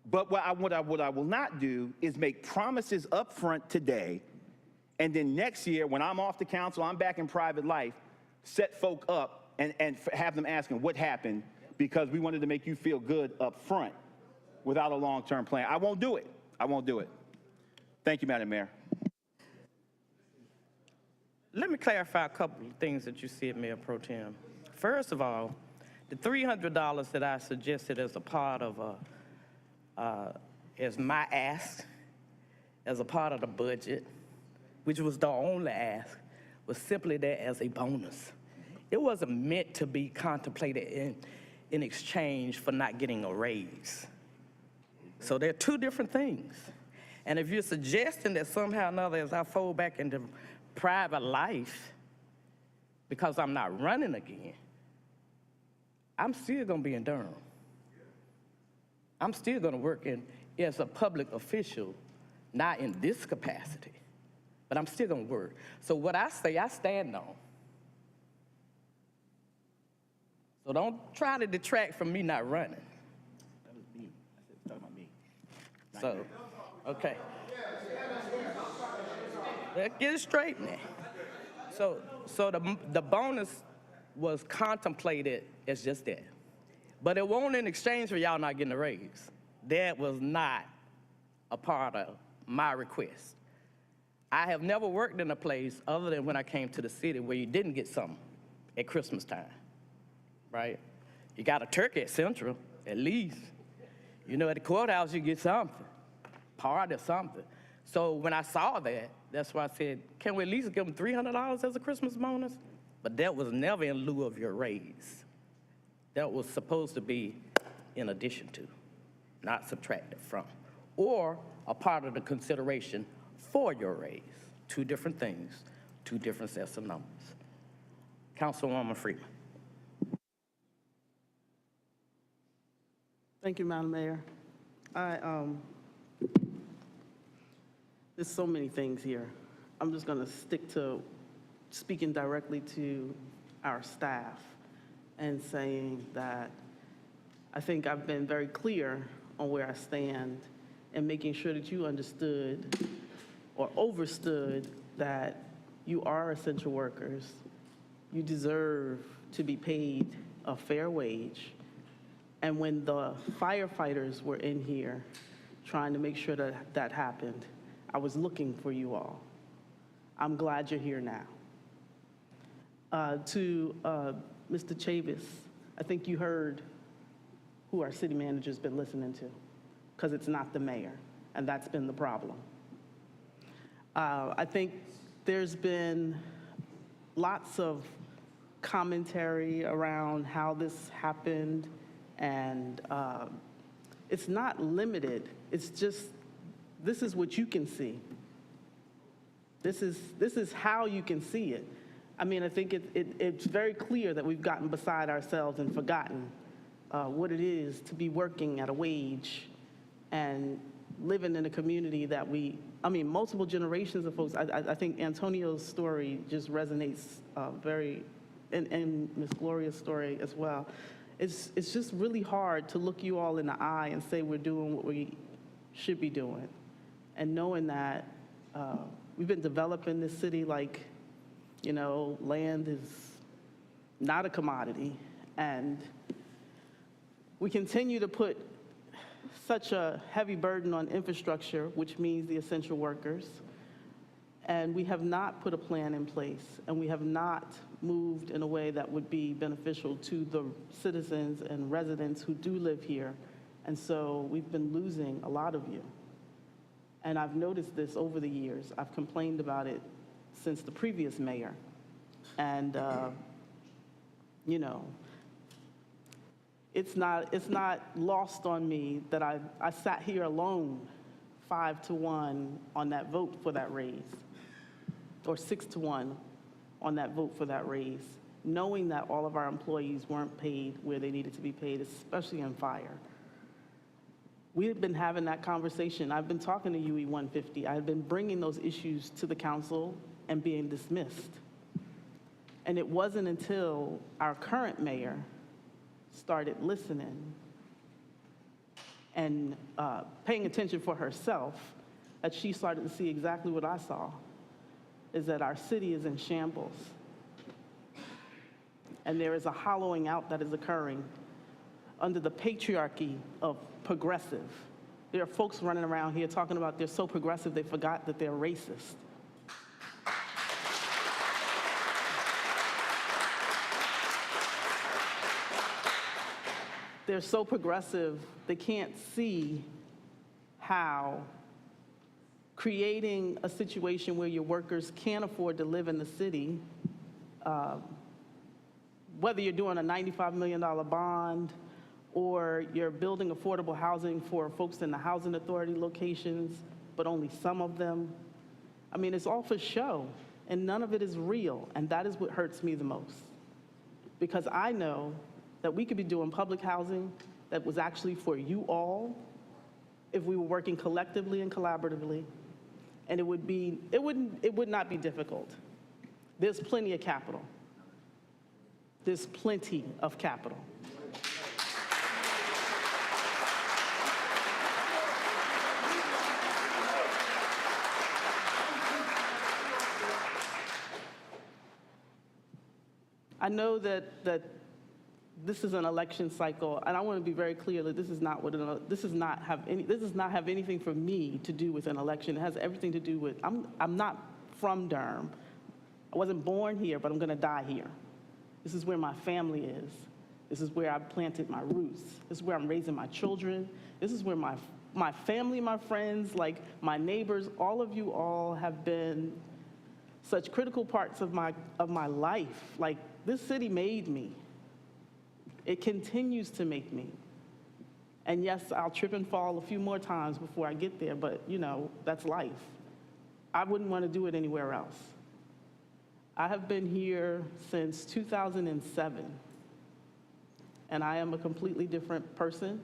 But what I will not do is make promises up front today, and then next year, when I'm off the council, I'm back in private life, set folk up and have them asking what happened because we wanted to make you feel good up front without a long-term plan. I won't do it. I won't do it. Thank you, Madam Mayor. Let me clarify a couple of things that you said, Mayor Pro Tem. First of all, the $300 that I suggested as a part of as my ask, as a part of the budget, which was the only ask, was simply there as a bonus. It wasn't meant to be contemplated in exchange for not getting a raise. So they're two different things. And if you're suggesting that somehow or another, as I fold back into private life, because I'm not running again, I'm still gonna be in Durham. I'm still gonna work as a public official, not in this capacity, but I'm still gonna work. So what I say, I stand on. So don't try to detract from me not running. That was me. I said, talking about me. So, okay. Let's get it straight now. So the bonus was contemplated as just that. But it wasn't in exchange for y'all not getting a raise. That was not a part of my request. I have never worked in a place other than when I came to the city where you didn't get something at Christmas time, right? You got a turkey at Central, at least. You know, at the courthouse, you get something, part of something. So when I saw that, that's why I said, can we at least give them $300 as a Christmas bonus? But that was never in lieu of your raise. That was supposed to be in addition to, not subtracted from, or a part of the consideration for your raise. Two different things, two different sets of numbers. Councilwoman Freeman. Thank you, Madam Mayor. There's so many things here. I'm just going to stick to speaking directly to our staff and saying that I think I've been very clear on where I stand and making sure that you understood or overstood that you are essential workers. You deserve to be paid a fair wage. And when the firefighters were in here trying to make sure that that happened, I was looking for you all. I'm glad you're here now. To Mr. Chavis, I think you heard who our city manager's been listening to, because it's not the mayor, and that's been the problem. I think there's been lots of commentary around how this happened, and it's not limited. It's just, this is what you can see. This is how you can see it. I mean, I think it's very clear that we've gotten beside ourselves and forgotten what it is to be working at a wage and living in a community that multiple generations of folks. I think Antonio's story just resonates and Ms. Gloria's story as well. It's just really hard to look you all in the eye and say we're doing what we should be doing. And knowing that we've been developing this city like, you know, land is not a commodity. And we continue to put such a heavy burden on infrastructure, which means the essential workers, and we have not put a plan in place, and we have not moved in a way that would be beneficial to the citizens and residents who do live here. And so we've been losing a lot of you. And I've noticed this over the years. I've complained about it since the previous mayor. And, you know, it's not lost on me that I sat here alone 5-1 on that vote for that raise, or 6-1 on that vote for that raise, knowing that all of our employees weren't paid where they needed to be paid, especially in fire. We've been having that conversation. I've been talking to UE 150. I've been bringing those issues to the council and being dismissed. And it wasn't until our current mayor started listening and paying attention for herself that she started to see exactly what I saw, is that our city is in shambles. And there is a hollowing out that is occurring under the patriarchy of progressive. There are folks running around here talking about they're so progressive they forgot that they're racist. They're so progressive, they can't see how creating a situation where your workers can't afford to live in the city, whether you're doing a $95 million bond or you're building affordable housing for folks in the housing authority locations, but only some of them. I mean, it's all for show, and none of it is real, and that is what hurts me the most. Because I know that we could be doing public housing that was actually for you all if we were working collectively and collaboratively, and it would not be difficult. There's plenty of capital. There's plenty of capital. I know that this is an election cycle, and I want to be very clear that this does not have anything for me to do with an election. It has everything to do with, I'm not from Durham. I wasn't born here, but I'm going to die here. This is where my family is. This is where I planted my roots. This is where I'm raising my children. This is where my family, my friends, like my neighbors, all of you all have been such critical parts of my life. Like, this city made me. It continues to make me. And yes, I'll trip and fall a few more times before I get there, but you know, that's life. I wouldn't want to do it anywhere else. I have been here since 2007, and I am a completely different person,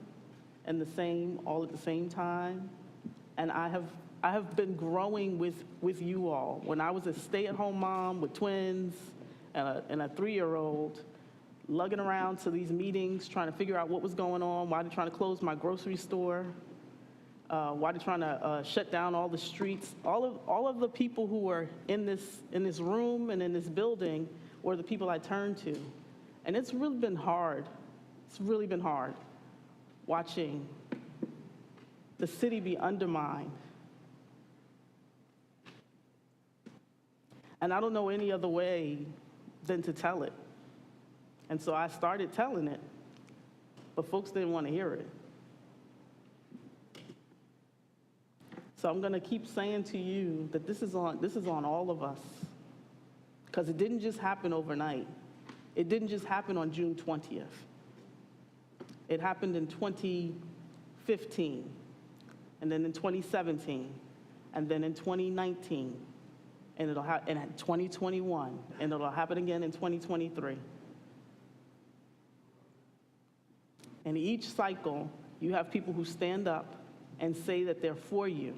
and the same, all at the same time. And I have been growing with you all. When I was a stay-at-home mom with twins and a 3-year-old, lugging around to these meetings, trying to figure out what was going on, why they're trying to close my grocery store, why they're trying to shut down all the streets. All of the people who were in this room and in this building were the people I turned to. And it's really been hard. It's really been hard watching the city be undermined. And I don't know any other way than to tell it. And so I started telling it, but folks didn't want to hear it. So I'm going to keep saying to you that this is on all of us, because it didn't just happen overnight. It didn't just happen on June 20th. It happened in 2015, and then in 2017, and then in 2019, and in 2021, and it'll happen again in 2023. And each cycle, you have people who stand up and say that they're for you.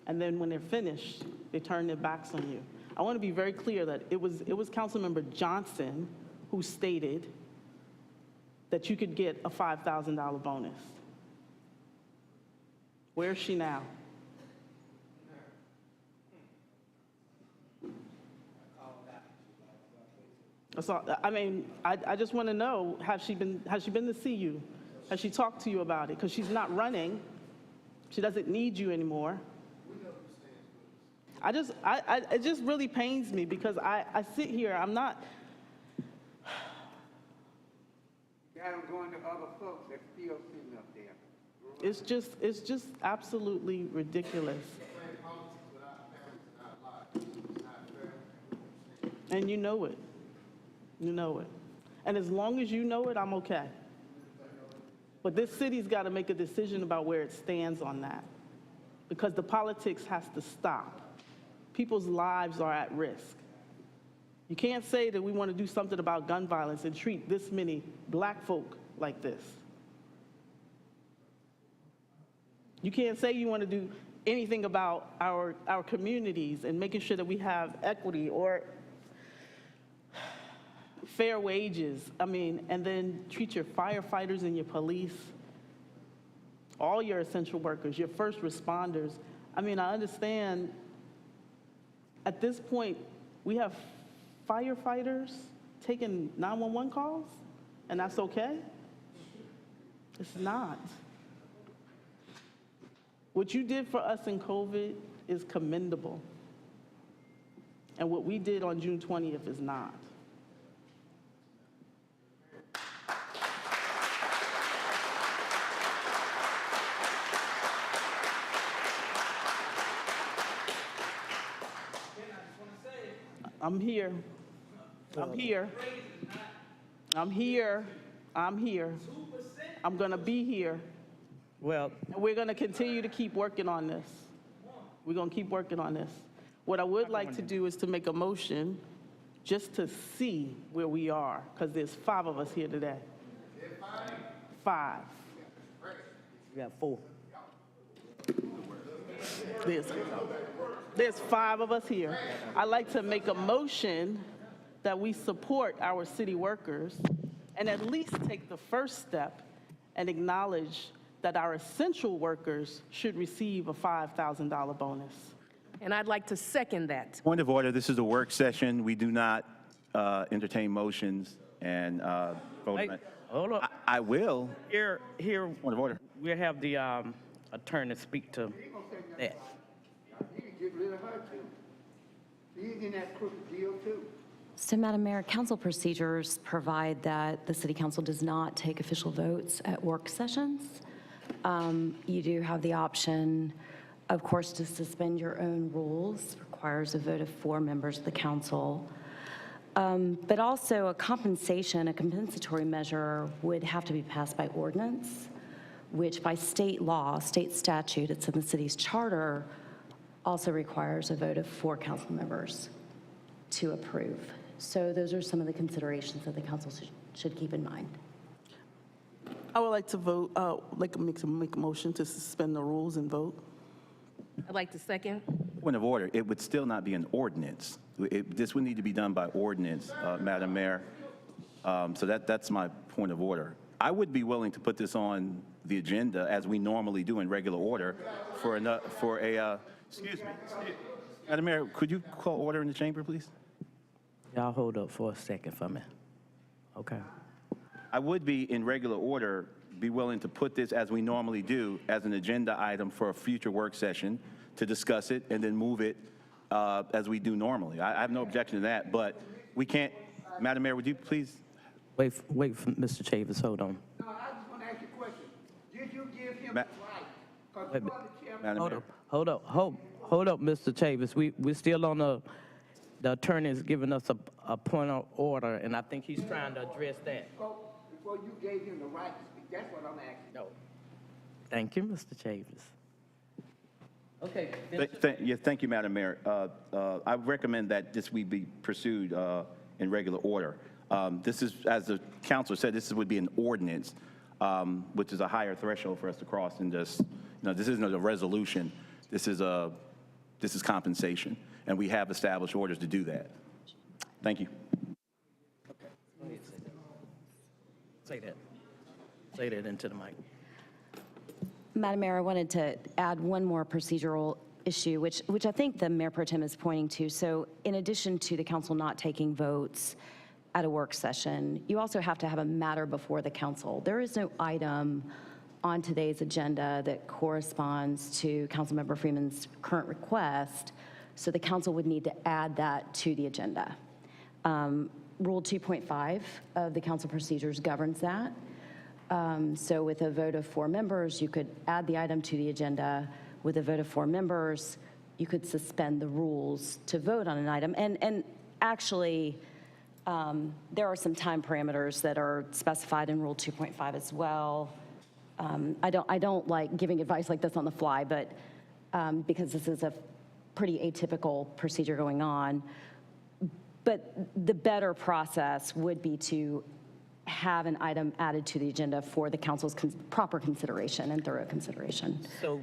And then when they're finished, they turn their backs on you. I want to be very clear that it was Councilmember Johnson who stated that you could get a $5,000 bonus. Where's she now? So, I mean, I just want to know, has she been to see you? Has she talked to you about it? Because she's not running. She doesn't need you anymore. It just really pains me because I sit here, I'm not. Got them going to other folks that still sitting up there. It's just absolutely ridiculous. And you know it. You know it. And as long as you know it, I'm okay. But this city's got to make a decision about where it stands on that. Because the politics has to stop. People's lives are at risk. You can't say that we want to do something about gun violence and treat this many black folk like this. You can't say you want to do anything about our communities and making sure that we have equity or fair wages. I mean, and then treat your firefighters and your police, all your essential workers, your first responders. I mean, I understand at this point, we have firefighters taking 911 calls, and that's okay? It's not. What you did for us in COVID is commendable. And what we did on June 20th is not. I'm here. I'm here. I'm here. I'm here. I'm going to be here. Well, And we're going to continue to keep working on this. We're going to keep working on this. What I would like to do is to make a motion just to see where we are, because there's 5 of us here today. 5. we have 4. There's 5 of us here. I'd like to make a motion that we support our city workers and at least take the first step and acknowledge that our essential workers should receive a $5,000 bonus. And I'd like to second that. Point of order, this is a work session. We do not entertain motions and vote. Wait, hold on. I will. Here, Point of order. we'll have the attorney speak to that. You can get rid of her too. She's in that crooked deal too. So, Madam Mayor, council procedures provide that the city council does not take official votes at work sessions. You do have the option, of course, to suspend your own rules. Requires a vote of 4 members of the council. But also a compensatory measure would have to be passed by ordinance, which by state law, state statute, it's in the city's charter, also requires a vote of 4 council members to approve. So those are some of the considerations that the council should keep in mind. I would like to vote, make a motion to suspend the rules and vote. I'd like to second. Point of order, it would still not be an ordinance. This would need to be done by ordinance, Madam Mayor. So that's my point of order. I would be willing to put this on the agenda as we normally do in regular order excuse me. Madam Mayor, could you call order in the chamber, please? Y'all hold up for a second for me. Okay. I would be, in regular order, be willing to put this, as we normally do, as an agenda item for a future work session to discuss it and then move it as we do normally. I have no objection to that, but we can't. Madam Mayor, would you please? Wait for Mr. Chavis, hold on. No, I just want to ask you a question. Did you give him Ma- the right? 'Cause Wait a you are the chairman. Madam Hold Mayor. hold up, Mr. Chavis. We're still on the attorney is giving us a point of order, and I think he's trying to address that. Before you gave him the right to speak, that's what I'm asking. No. Thank you, Mr. Chavis. Okay. Thank you, Madam Mayor. I recommend that this we be pursued in regular order. This is, as the council said, this would be an ordinance, which is a higher threshold for us to cross than just, this isn't a resolution. This is compensation, and we have established orders to do that. Thank you. Say that into the mic. Madam Mayor, I wanted to add one more procedural issue, which I think the Mayor Pro Tem is pointing to. So in addition to the council not taking votes at a work session, you also have to have a matter before the council. There is no item on today's agenda that corresponds to Councilmember Freeman's current request, so the council would need to add that to the agenda. Rule 2.5 of the council procedures governs that. So with a vote of 4 members, you could add the item to the agenda. With a vote of 4 members, you could suspend the rules to vote on an item. And actually, there are some time parameters that are specified in Rule 2.5 as well. I don't like giving advice like this on the fly, but because this is a pretty atypical procedure going on. But the better process would be to have an item added to the agenda for the council's proper consideration and thorough consideration. So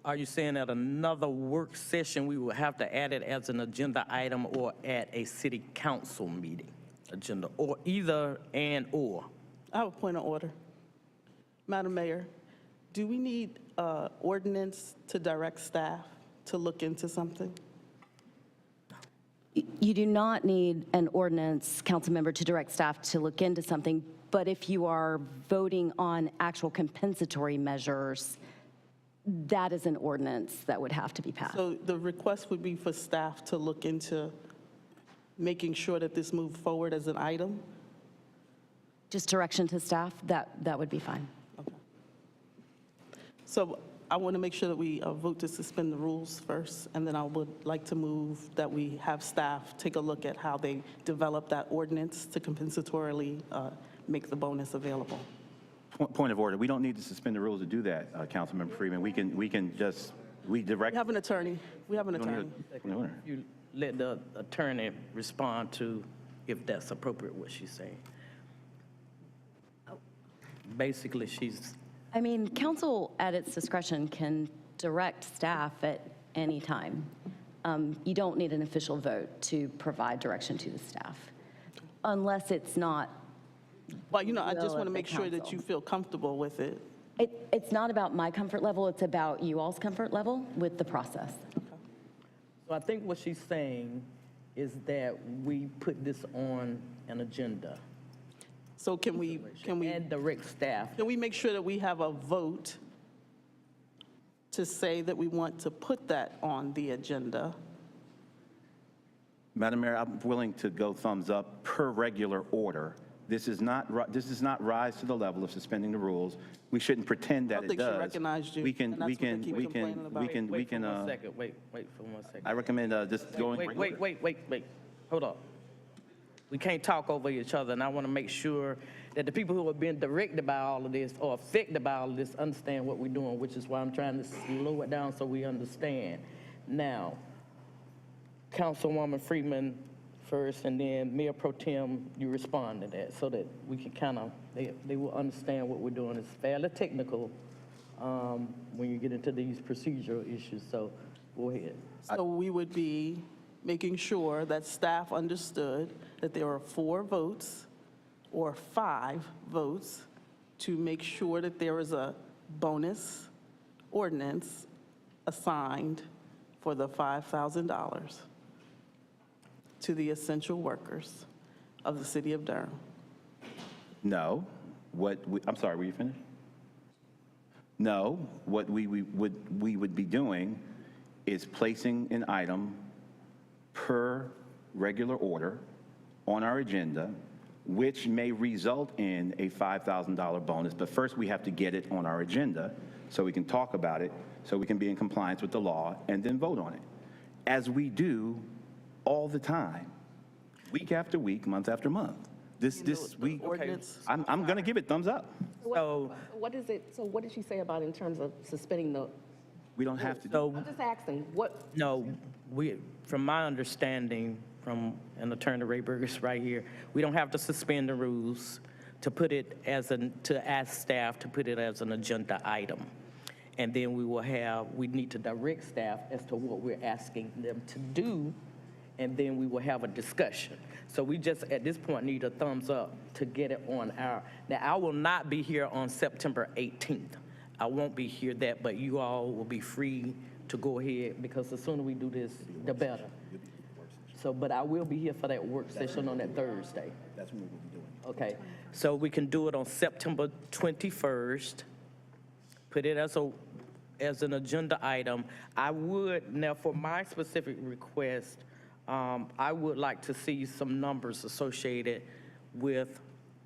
are you saying at another work session, we will have to add it as an agenda item or at a city council meeting agenda, or either and or? I have a point of order. Madam Mayor, do we need ordinance to direct staff to look into something? You do not need an ordinance, council member, to direct staff to look into something, but if you are voting on actual compensatory measures, that is an ordinance that would have to be passed. So the request would be for staff to look into making sure that this moved forward as an item? Just direction to staff, that would be fine. So I want to make sure that we vote to suspend the rules first, and then I would like to move that we have staff take a look at how they develop that ordinance to compensatorily make the bonus available. Point of order. We don't need to suspend the rules to do that, Councilmember Freeman. We can just, direct. We have an attorney. We have an attorney. You let the attorney respond to if that's appropriate what she's saying. Basically, I mean, council at its discretion can direct staff at any time. You don't need an official vote to provide direction to the staff, unless it's not. Well, I just want to make sure that you feel comfortable with it. It's not about my comfort level, it's about you all's comfort level with the process. So I think what she's saying is that we put this on an agenda. So can we and direct staff? Can we make sure that we have a vote to say that we want to put that on the agenda? Madam Mayor, I'm willing to go thumbs up per regular order. This does not rise to the level of suspending the rules. We shouldn't pretend that it does. I don't think she recognized you. We can. Wait for 1 second. I recommend just going. Wait. Hold up. We can't talk over each other, and I want to make sure that the people who are being directed by all of this or affected by all of this understand what we're doing, which is why I'm trying to slow it down so we understand. Now, Councilwoman Freeman first, and then Mayor Pro Tem, you respond to that so that we can they will understand what we're doing. It's fairly technical when you get into these procedural issues, so go ahead. So we would be making sure that staff understood that there are 4 votes or 5 votes to make sure that there is a bonus ordinance assigned for the $5,000 to the essential workers of the city of Durham. No. I'm sorry, were you finished? No. What we would be doing is placing an item per regular order on our agenda, which may result in a $5,000 bonus. But first, we have to get it on our agenda so we can talk about it, so we can be in compliance with the law, and then vote on it, as we do all the time, week after week, month after month. I'm going to give it thumbs up. So what is it? So what did she say about in terms of suspending the? We don't have to. I'm just asking what. No, from my understanding, from an attorney Ray Burgess right here, we don't have to suspend the rules to put it to ask staff to put it as an agenda item. And then we need to direct staff as to what we're asking them to do, and then we will have a discussion. So we just, at this point, need a thumbs up to get it on now I will not be here on September 18th. I won't be here but you all will be free to go ahead, because the sooner we do this, the better. So, but I will be here for that work session on that Thursday. That's what we'll be doing. Okay, so we can do it on September 21st. Put it as an agenda item. I would, now for my specific request, I would like to see some numbers associated with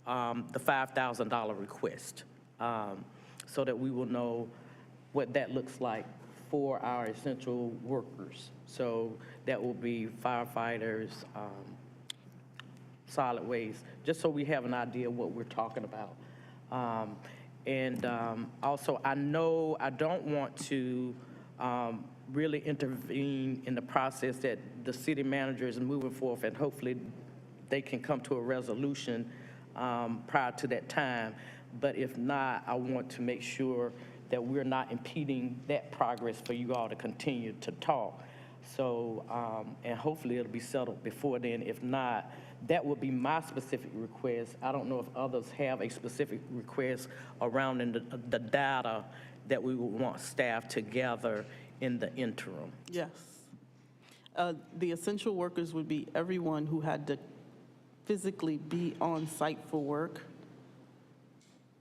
the $5,000 request, so that we will know what that looks like for our essential workers. So that will be firefighters, solid waste, just so we have an idea of what we're talking about. Also, I know I don't want to really intervene in the process that the city manager is moving forth, and hopefully they can come to a resolution prior to that time. But if not, I want to make sure that we're not impeding that progress for you all to continue to talk. So, and hopefully it'll be settled before then. If not, that would be my specific request. I don't know if others have a specific request around the data that we would want staff to gather in the interim. Yes. The essential workers would be everyone who had to physically be on site for work.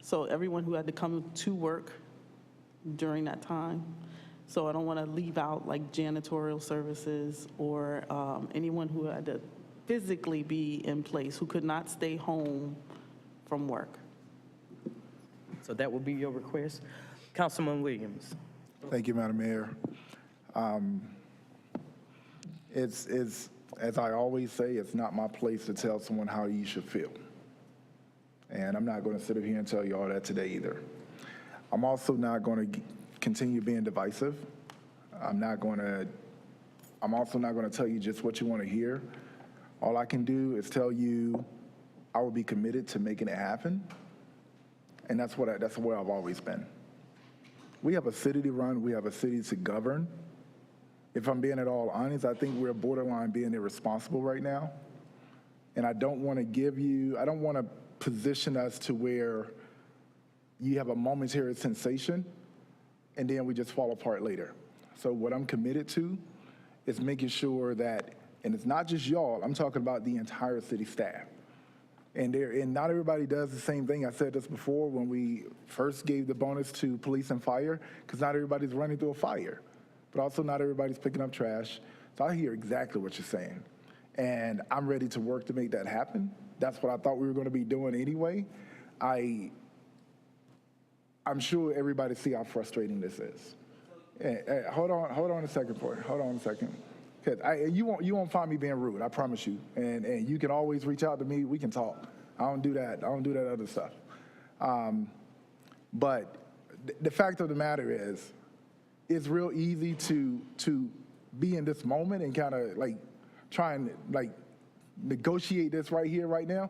So everyone who had to come to work during that time. So I don't want to leave out like janitorial services or anyone who had to physically be in place, who could not stay home from work. So that would be your request. Councilman Williams. Thank you, Madam Mayor. It's, as I always say, it's not my place to tell someone how you should feel. And I'm not going to sit up here and tell you all that today either. I'm also not going to continue being divisive. I'm also not going to tell you just what you want to hear. All I can do is tell you I will be committed to making it happen. And that's where I've always been. We have a city to run. We have a city to govern. If I'm being at all honest, I think we're borderline being irresponsible right now. And I don't want to position us to where you have a momentary sensation and then we just fall apart later. So what I'm committed to is making sure that, and it's not just y'all, I'm talking about the entire city staff. And not everybody does the same thing. I said this before when we first gave the bonus to police and fire, because not everybody's running through a fire, but also not everybody's picking up trash. So I hear exactly what you're saying. And I'm ready to work to make that happen. That's what I thought we were going to be doing anyway. I'm sure everybody see how frustrating this is. Hold on a second, for it. Hold on a second. You won't find me being rude, I promise you. And you can always reach out to me, we can talk. I don't do that other stuff. But the fact of the matter is, it's real easy to be in this moment and kind of like try and like negotiate this right here, right now.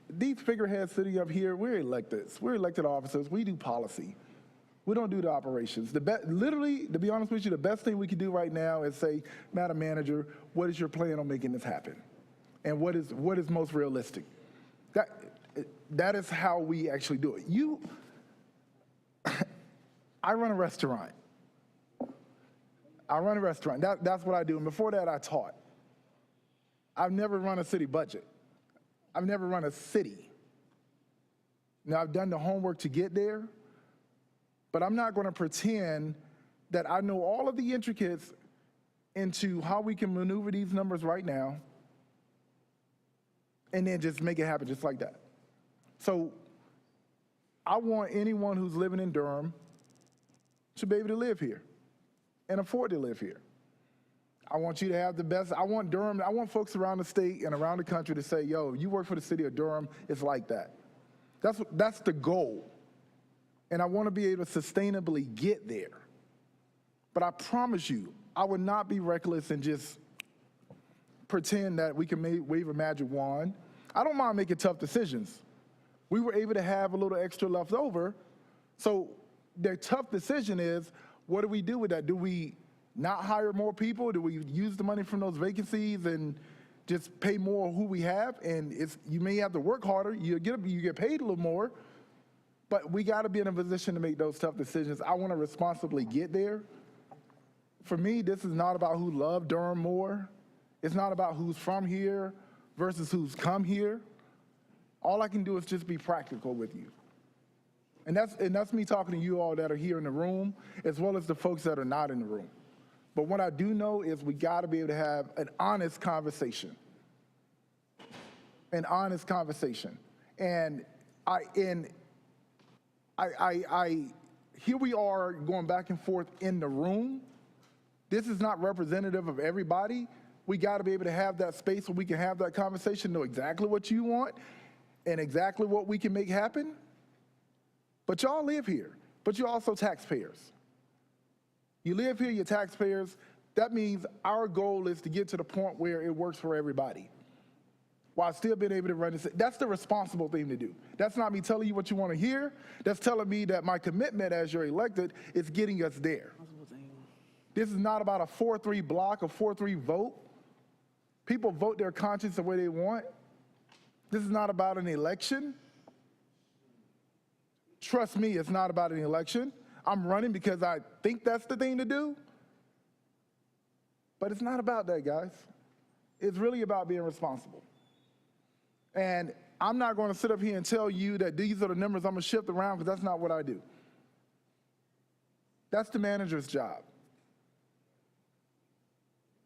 These figureheads sitting up here, we're elected officers, we do policy. We don't do the operations. Literally, to be honest with you, the best thing we can do right now is say, Madam Manager, what is your plan on making this happen? And what is most realistic? That is how we actually do it. I run a restaurant. That's what I do. And before that, I taught. I've never run a city budget. I've never run a city. Now, I've done the homework to get there, but I'm not going to pretend that I know all of the intricacies into how we can maneuver these numbers right now and then just make it happen just like that. So I want anyone who's living in Durham to be able to live here and afford to live here. I want you to have the best. I want folks around the state and around the country to say, yo, you work for the city of Durham, it's like that. That's the goal. And I want to be able to sustainably get there. But I promise you, I would not be reckless and just pretend that we can wave a magic wand. I don't mind making tough decisions. We were able to have a little extra left over. So the tough decision is, what do we do with that? Do we not hire more people? Do we use the money from those vacancies and just pay more who we have? And you may have to work harder. You get paid a little more. But we got to be in a position to make those tough decisions. I want to responsibly get there. For me, this is not about who loved Durham more. It's not about who's from here versus who's come here. All I can do is just be practical with you. And that's me talking to you all that are here in the room, as well as the folks that are not in the room. But what I do know is we got to be able to have an honest conversation. An honest conversation. And here we are going back and forth in the room. This is not representative of everybody. We got to be able to have that space where we can have that conversation, know exactly what you want and exactly what we can make happen. But y'all live here, but you're also taxpayers. You live here, you're taxpayers. That means our goal is to get to the point where it works for everybody, while still being able to run this. That's the responsible thing to do. That's not me telling you what you want to hear. That's telling me that my commitment as you're elected is getting us there. This is not about a 4-3 block, a 4-3 vote. People vote their conscience the way they want. This is not about an election. Trust me, it's not about an election. I'm running because I think that's the thing to do. But it's not about that, guys. It's really about being responsible. And I'm not going to sit up here and tell you that these are the numbers I'm going to shift around, because that's not what I do. That's the manager's job.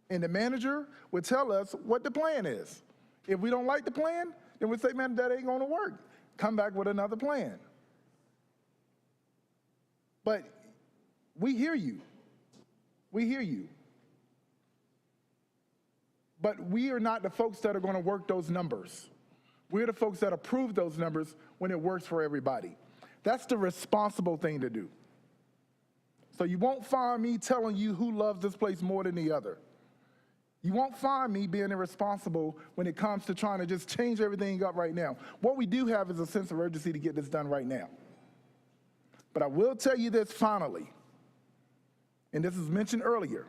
And the manager would tell us what the plan is. If we don't like the plan, then we say, man, that ain't going to work. Come back with another plan. But we hear you. We hear you. But we are not the folks that are going to work those numbers. We're the folks that approve those numbers when it works for everybody. That's the responsible thing to do. So you won't find me telling you who loves this place more than the other. You won't find me being irresponsible when it comes to trying to just change everything up right now. What we do have is a sense of urgency to get this done right now. But I will tell you this finally, and this was mentioned earlier.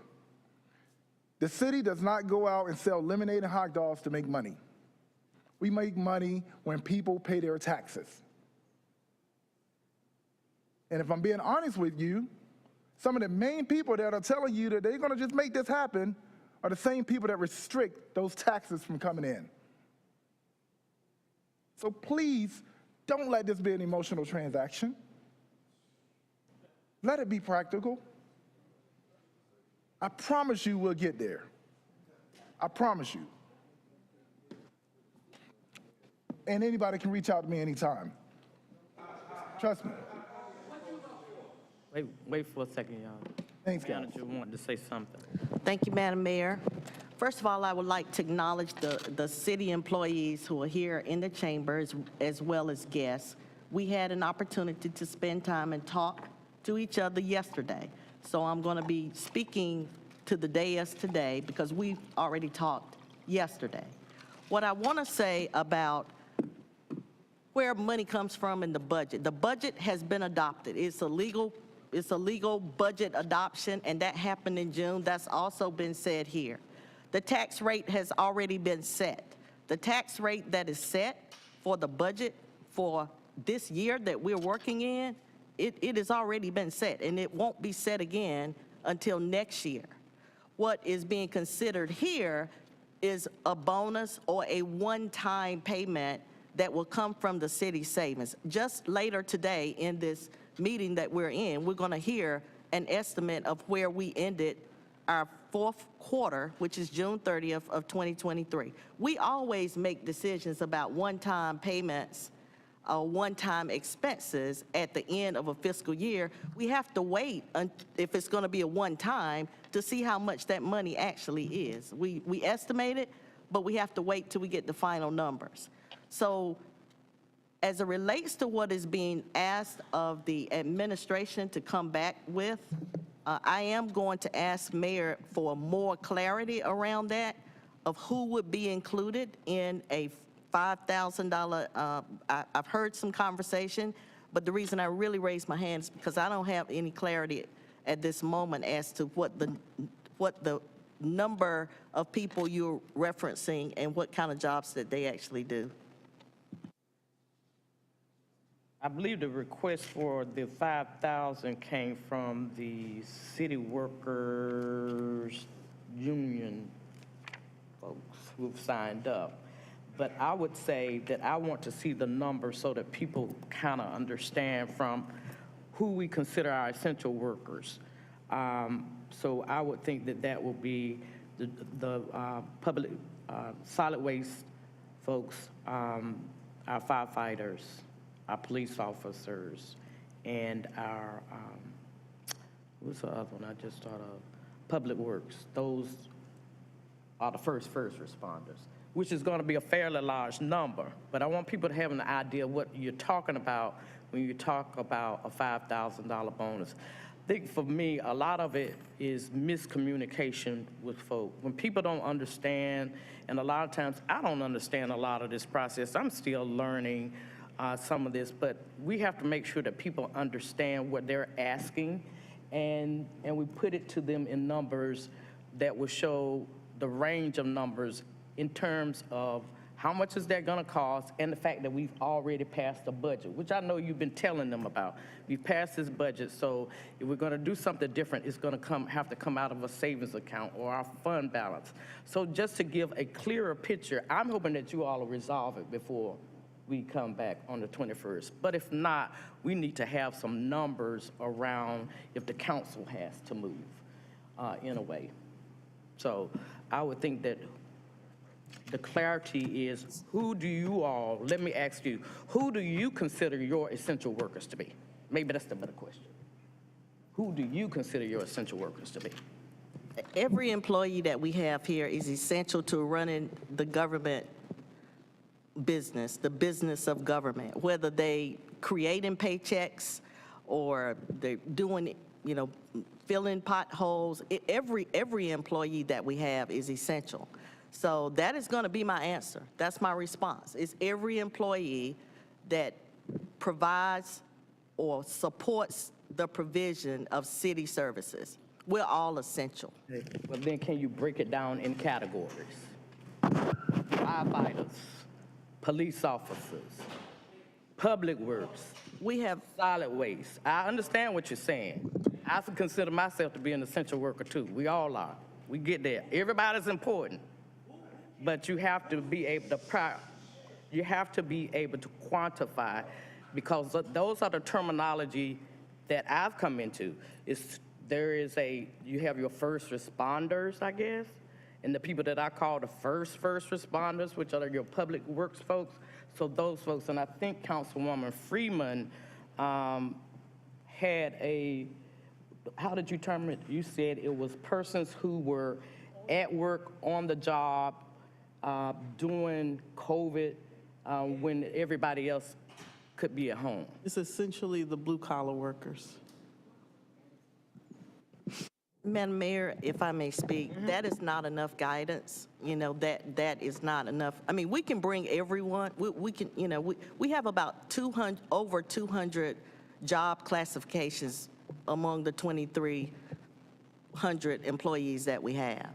The city does not go out and sell lemonade and hot dogs to make money. We make money when people pay their taxes. And if I'm being honest with you, some of the main people that are telling you that they're going to just make this happen are the same people that restrict those taxes from coming in. So please, don't let this be an emotional transaction. Let it be practical. I promise you we'll get there. I promise you. And anybody can reach out to me anytime. Trust me. Wait for a second, y'all. Thanks, guys. Manager wanted to say something. Thank you, Madam Mayor. First of all, I would like to acknowledge the city employees who are here in the chambers, as well as guests. We had an opportunity to spend time and talk to each other yesterday. So I'm going to be speaking to the dais today because we already talked yesterday. What I want to say about where money comes from in the budget has been adopted. It's a legal budget adoption, and that happened in June. That's also been said here. The tax rate has already been set. The tax rate that is set for the budget for this year that we're working in, it has already been set, and it won't be set again until next year. What is being considered here is a bonus or a one-time payment that will come from the city savings. Just later today in this meeting that we're in, we're going to hear an estimate of where we ended our fourth quarter, which is June 30th of 2023. We always make decisions about one-time payments, one-time expenses at the end of a fiscal year. We have to wait if it's going to be a one-time to see how much that money actually is. We estimate it, but we have to wait till we get the final numbers. So as it relates to what is being asked of the administration to come back with, I am going to ask Mayor for more clarity around that, of who would be included in a $5,000. I've heard some conversation, but the reason I really raised my hand is because I don't have any clarity at this moment as to what the number of people you're referencing and what kind of jobs that they actually do. I believe the request for the 5,000 came from the City Workers Union folks who've signed up. But I would say that I want to see the numbers so that people kind of understand from who we consider our essential workers. So I would think that that will be the public solid waste folks, our firefighters, our police officers, and our, what's the other one I just thought of? Public Works. Those are the first responders, which is going to be a fairly large number. But I want people to have an idea what you're talking about when you talk about a $5,000 bonus. I think for me, a lot of it is miscommunication with folk. When people don't understand, and a lot of times I don't understand a lot of this process. I'm still learning some of this, but we have to make sure that people understand what they're asking, and we put it to them in numbers that will show the range of numbers in terms of how much is that going to cost, and the fact that we've already passed the budget, which I know you've been telling them about. We've passed this budget, so if we're going to do something different, it's going to have to come out of a savings account or our fund balance. So just to give a clearer picture, I'm hoping that you all will resolve it before we come back on the 21st. But if not, we need to have some numbers around if the council has to move in a way. So I would think that the clarity is, who do you all, let me ask you, who do you consider your essential workers to be? Maybe that's the better question. Who do you consider your essential workers to be? Every employee that we have here is essential to running the government business, the business of government, whether they creating paychecks or they're doing, filling potholes. Every employee that we have is essential. So that is going to be my answer. That's my response. It's every employee that provides or supports the provision of city services. We're all essential. Well, then can you break it down in categories? Firefighters, police officers, public works. We have solid waste. I understand what you're saying. I consider myself to be an essential worker too. We all are. We get there. Everybody's important. But you have to be able to quantify, because those are the terminology that I've come into. You have your first responders, I guess, and the people that I call the first responders, which are your public works folks. So those folks, and I think Councilwoman Freeman had how did you term it? You said it was persons who were at work on the job during COVID when everybody else could be at home. It's essentially the blue-collar workers. Madam Mayor, if I may speak, that is not enough guidance. That is not enough. I mean, we can bring everyone. We can, we have about over 200 job classifications among the 2,300 employees that we have.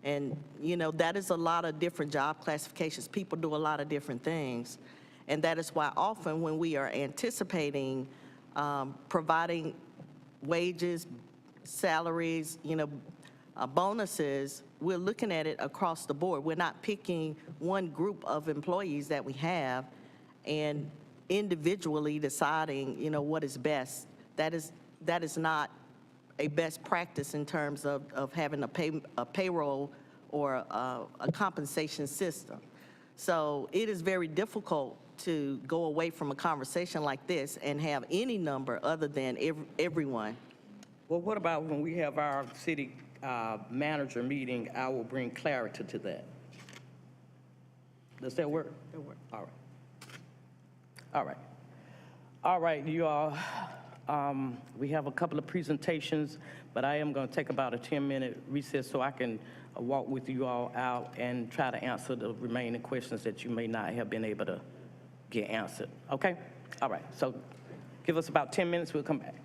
And, that is a lot of different job classifications. People do a lot of different things. And that is why often when we are anticipating providing wages, salaries, bonuses, we're looking at it across the board. We're not picking one group of employees that we have and individually deciding, what is best. That is not a best practice in terms of having a payroll or a compensation system. So it is very difficult to go away from a conversation like this and have any number other than everyone. Well, what about when we have our city manager meeting? I will bring clarity to that. Does that work? That works. All right. All right. All right, you all. We have a couple of presentations, but I am going to take about a 10-minute recess so I can walk with you all out and try to answer the remaining questions that you may not have been able to get answered. Okay? All right. So give us about 10 minutes. We'll come back.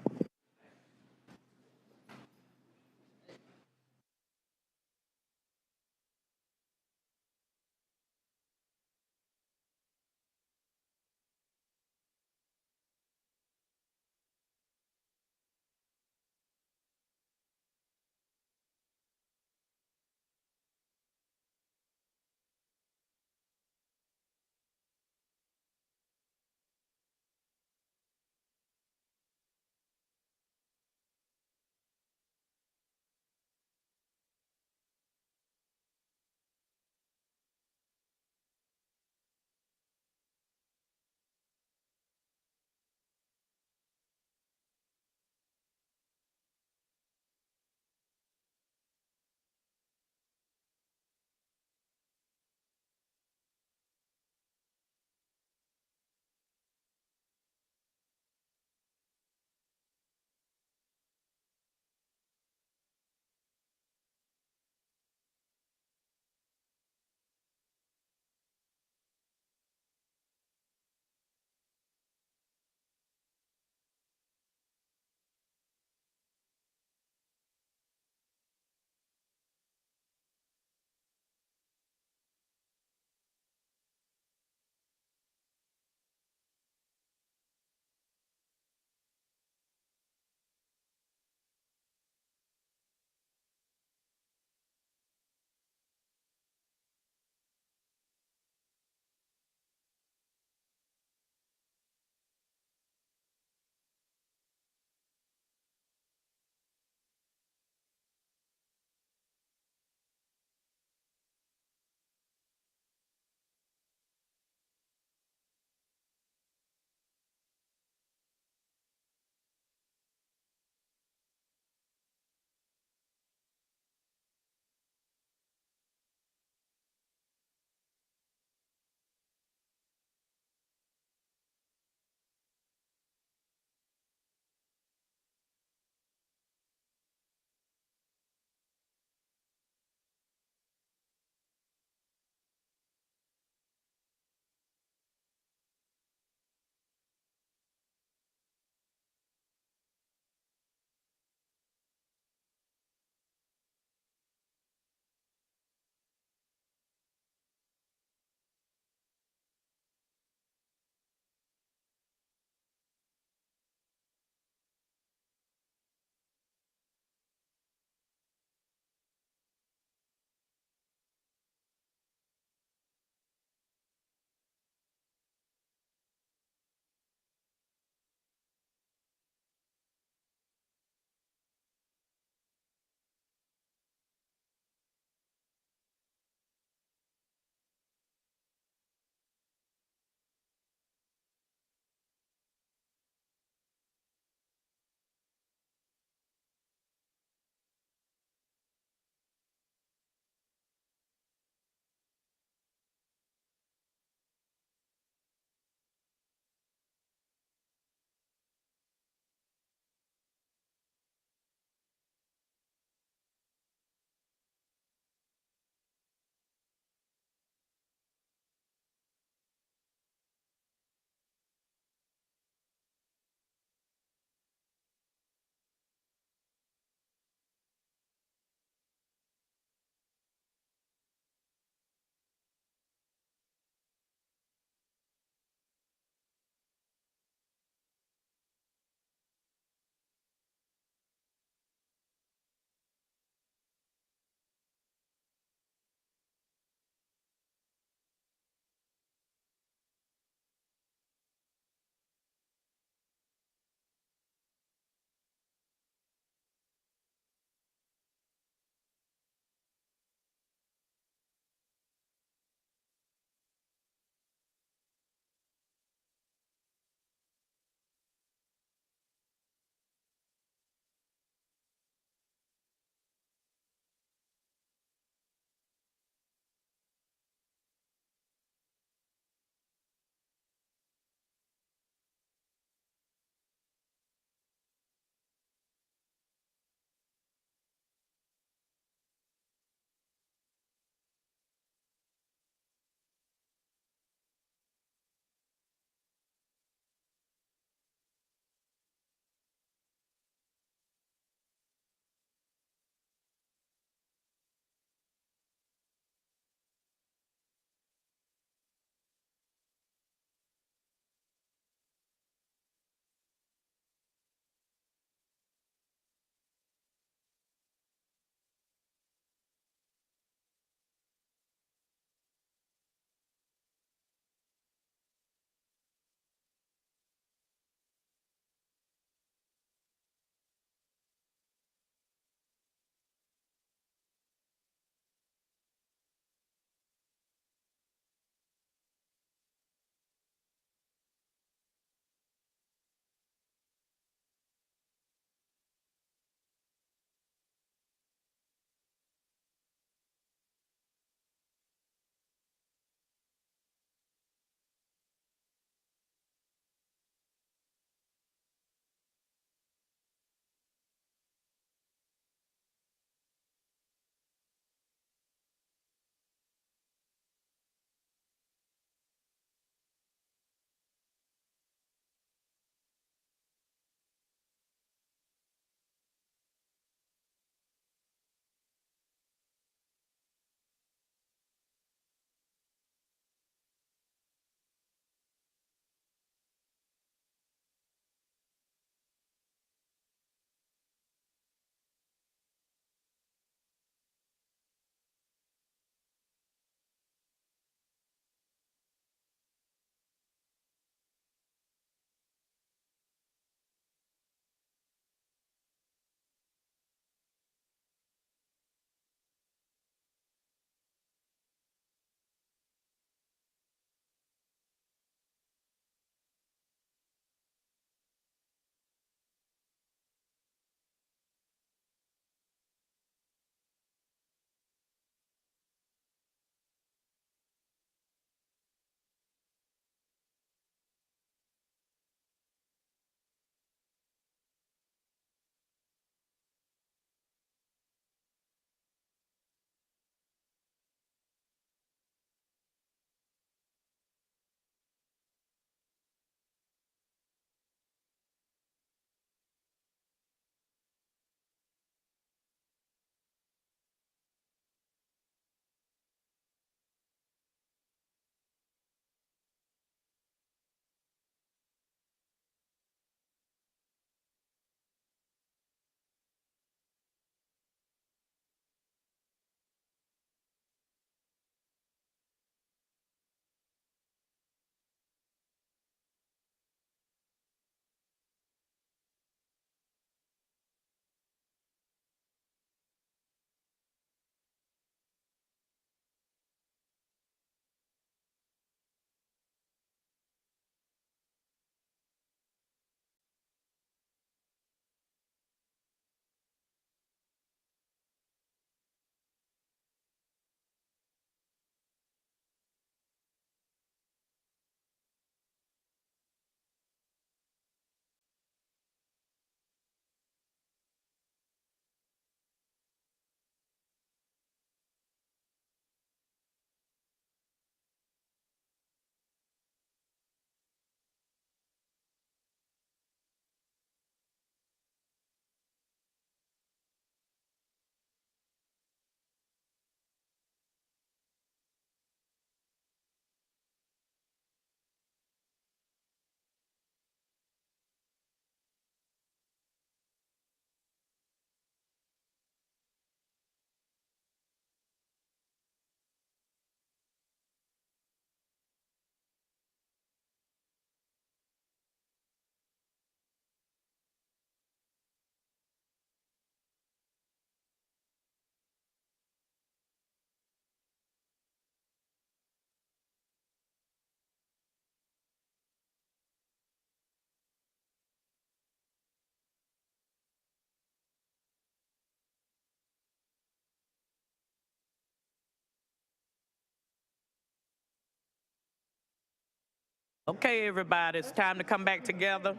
Okay, everybody, it's time to come back together.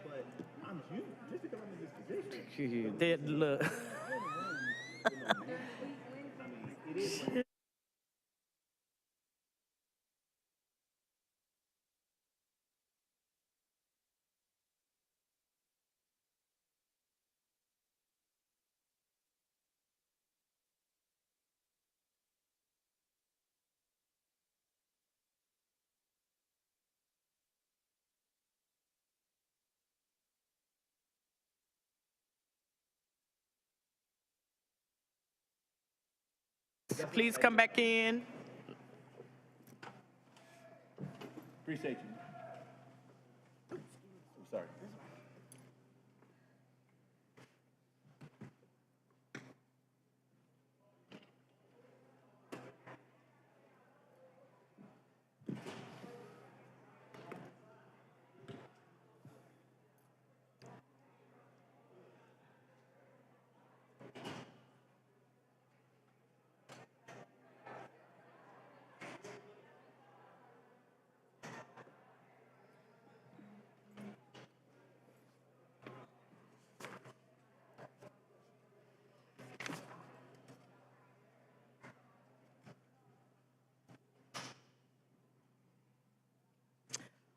Did look. Please come back in. Appreciate you. I'm sorry.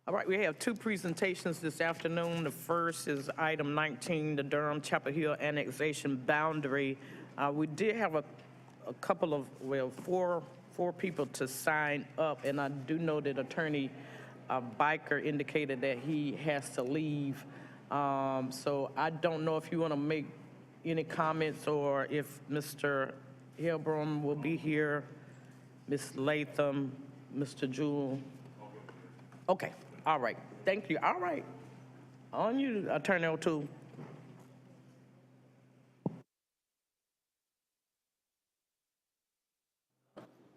All right, we have two presentations this afternoon. The first is item 19, the Durham-Chapel Hill Annexation Boundary. We did have a couple of, well, four people to sign up, and I do know that Attorney Biker indicated that he has to leave. So I don't know if you want to make any comments or if Mr. Hilbrom will be here, Ms. Latham, Mr. Jewell. Okay. All right, thank you. All right, on you, Attorney O'Toole.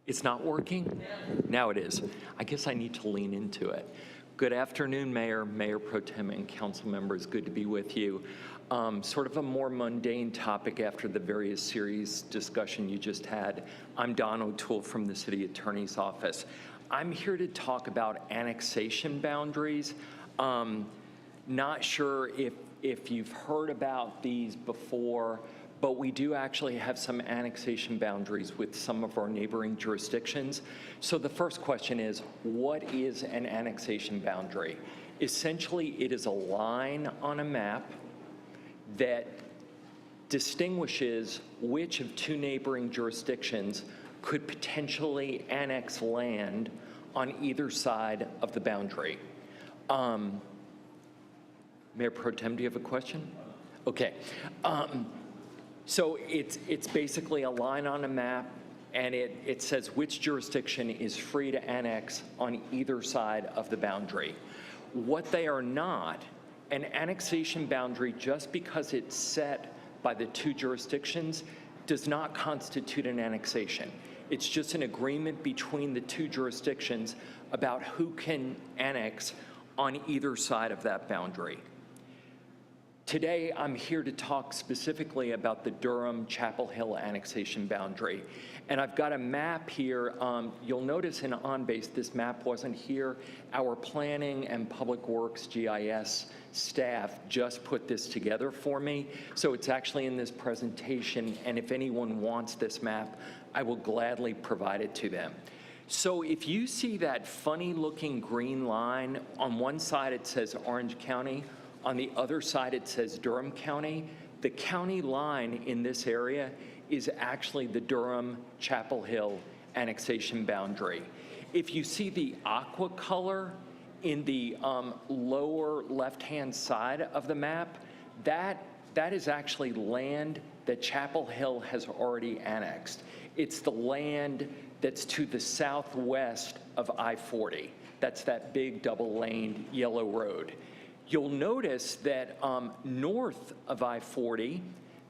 It's not working? Now it is. I guess I need to lean into it. Good afternoon, Mayor, Mayor Pro Tem, and council members. Good to be with you. Sort of a more mundane topic after the various series discussion you just had. I'm Don O'Toole from the City Attorney's Office. I'm here to talk about annexation boundaries. Not sure if you've heard about these before, but we do actually have some annexation boundaries with some of our neighboring jurisdictions. So the first question is, what is an annexation boundary? Essentially, it is a line on a map that distinguishes which of two neighboring jurisdictions could potentially annex land on either side of the boundary. Mayor Pro Tem, do you have a question? Okay. So it's basically a line on a map, and it says which jurisdiction is free to annex on either side of the boundary. What they are not, an annexation boundary, just because it's set by the two jurisdictions, does not constitute an annexation. It's just an agreement between the two jurisdictions about who can annex on either side of that boundary. Today, I'm here to talk specifically about the Durham-Chapel Hill annexation boundary. And I've got a map here. You'll notice in on-base, this map wasn't here. Our planning and public works GIS staff just put this together for me. So it's actually in this presentation. And if anyone wants this map, I will gladly provide it to them. So if you see that funny looking green line, on one side it says Orange County, on the other side it says Durham County. The county line in this area is actually the Durham-Chapel Hill annexation boundary. If you see the aqua color in the lower left-hand side of the map, that is actually land that Chapel Hill has already annexed. It's the land that's to the southwest of I-40. That's that big double-laned yellow road. You'll notice that north of I-40,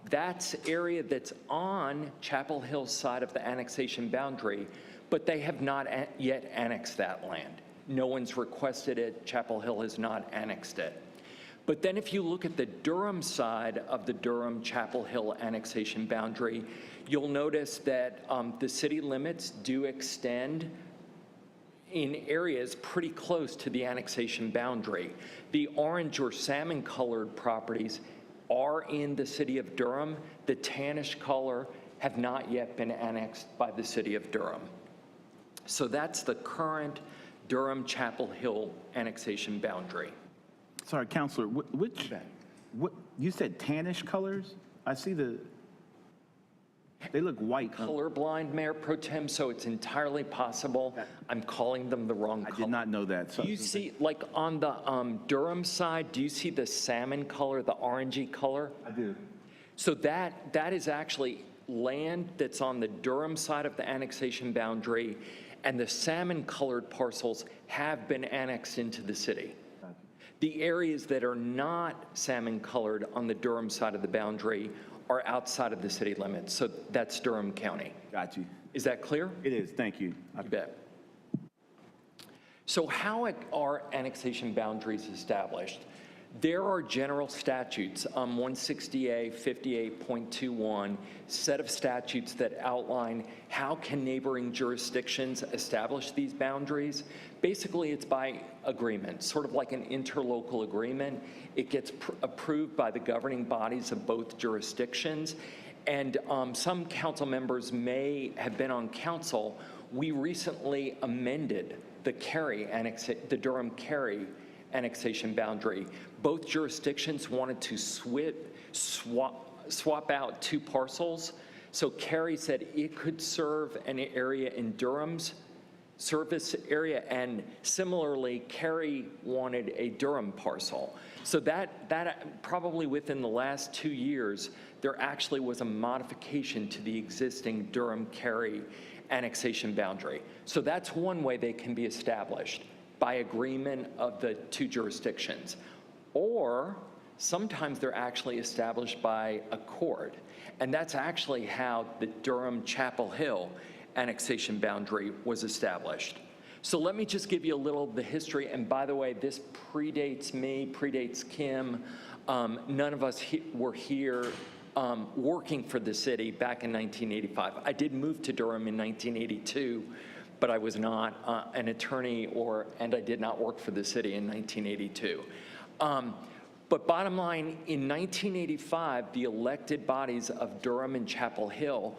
that's area that's on Chapel Hill's side of the annexation boundary, but they have not yet annexed that land. No one's requested it. Chapel Hill has not annexed it. But then if you look at the Durham side of the Durham-Chapel Hill annexation boundary, you'll notice that the city limits do extend in areas pretty close to the annexation boundary. The orange or salmon colored properties are in the city of Durham. The tannish color have not yet been annexed by the city of Durham. So that's the current Durham-Chapel Hill annexation boundary. Sorry, Counselor, which, you said tannish colors? I see they look white. Colorblind, Mayor Pro Tem, so it's entirely possible I'm calling them the wrong color. I did not know that. Do you see, like on the Durham side, do you see the salmon color, the orangey color? I do. So that is actually land that's on the Durham side of the annexation boundary, and the salmon-colored parcels have been annexed into the city. The areas that are not salmon-colored on the Durham side of the boundary are outside of the city limits, so that's Durham County. Got you. Is that clear? It is, thank you. You bet. So how are annexation boundaries established? There are general statutes, 160A 58.21, set of statutes that outline how can neighboring jurisdictions establish these boundaries. Basically, it's by agreement, sort of like an interlocal agreement. It gets approved by the governing bodies of both jurisdictions. And some council members may have been on council. We recently amended the Durham-Cary annexation boundary. Both jurisdictions wanted to swap out two parcels. So Cary said it could serve an area in Durham's service area, and similarly, Cary wanted a Durham parcel. So that probably within the last 2 years, there actually was a modification to the existing Durham-Cary annexation boundary. So that's one way they can be established, by agreement of the two jurisdictions. Or sometimes they're actually established by a court. And that's actually how the Durham-Chapel Hill annexation boundary was established. So let me just give you a little of the history. And by the way, this predates me, predates Kim. None of us were here working for the city back in 1985. I did move to Durham in 1982, but I was not an attorney and I did not work for the city in 1982. But bottom line, in 1985, the elected bodies of Durham and Chapel Hill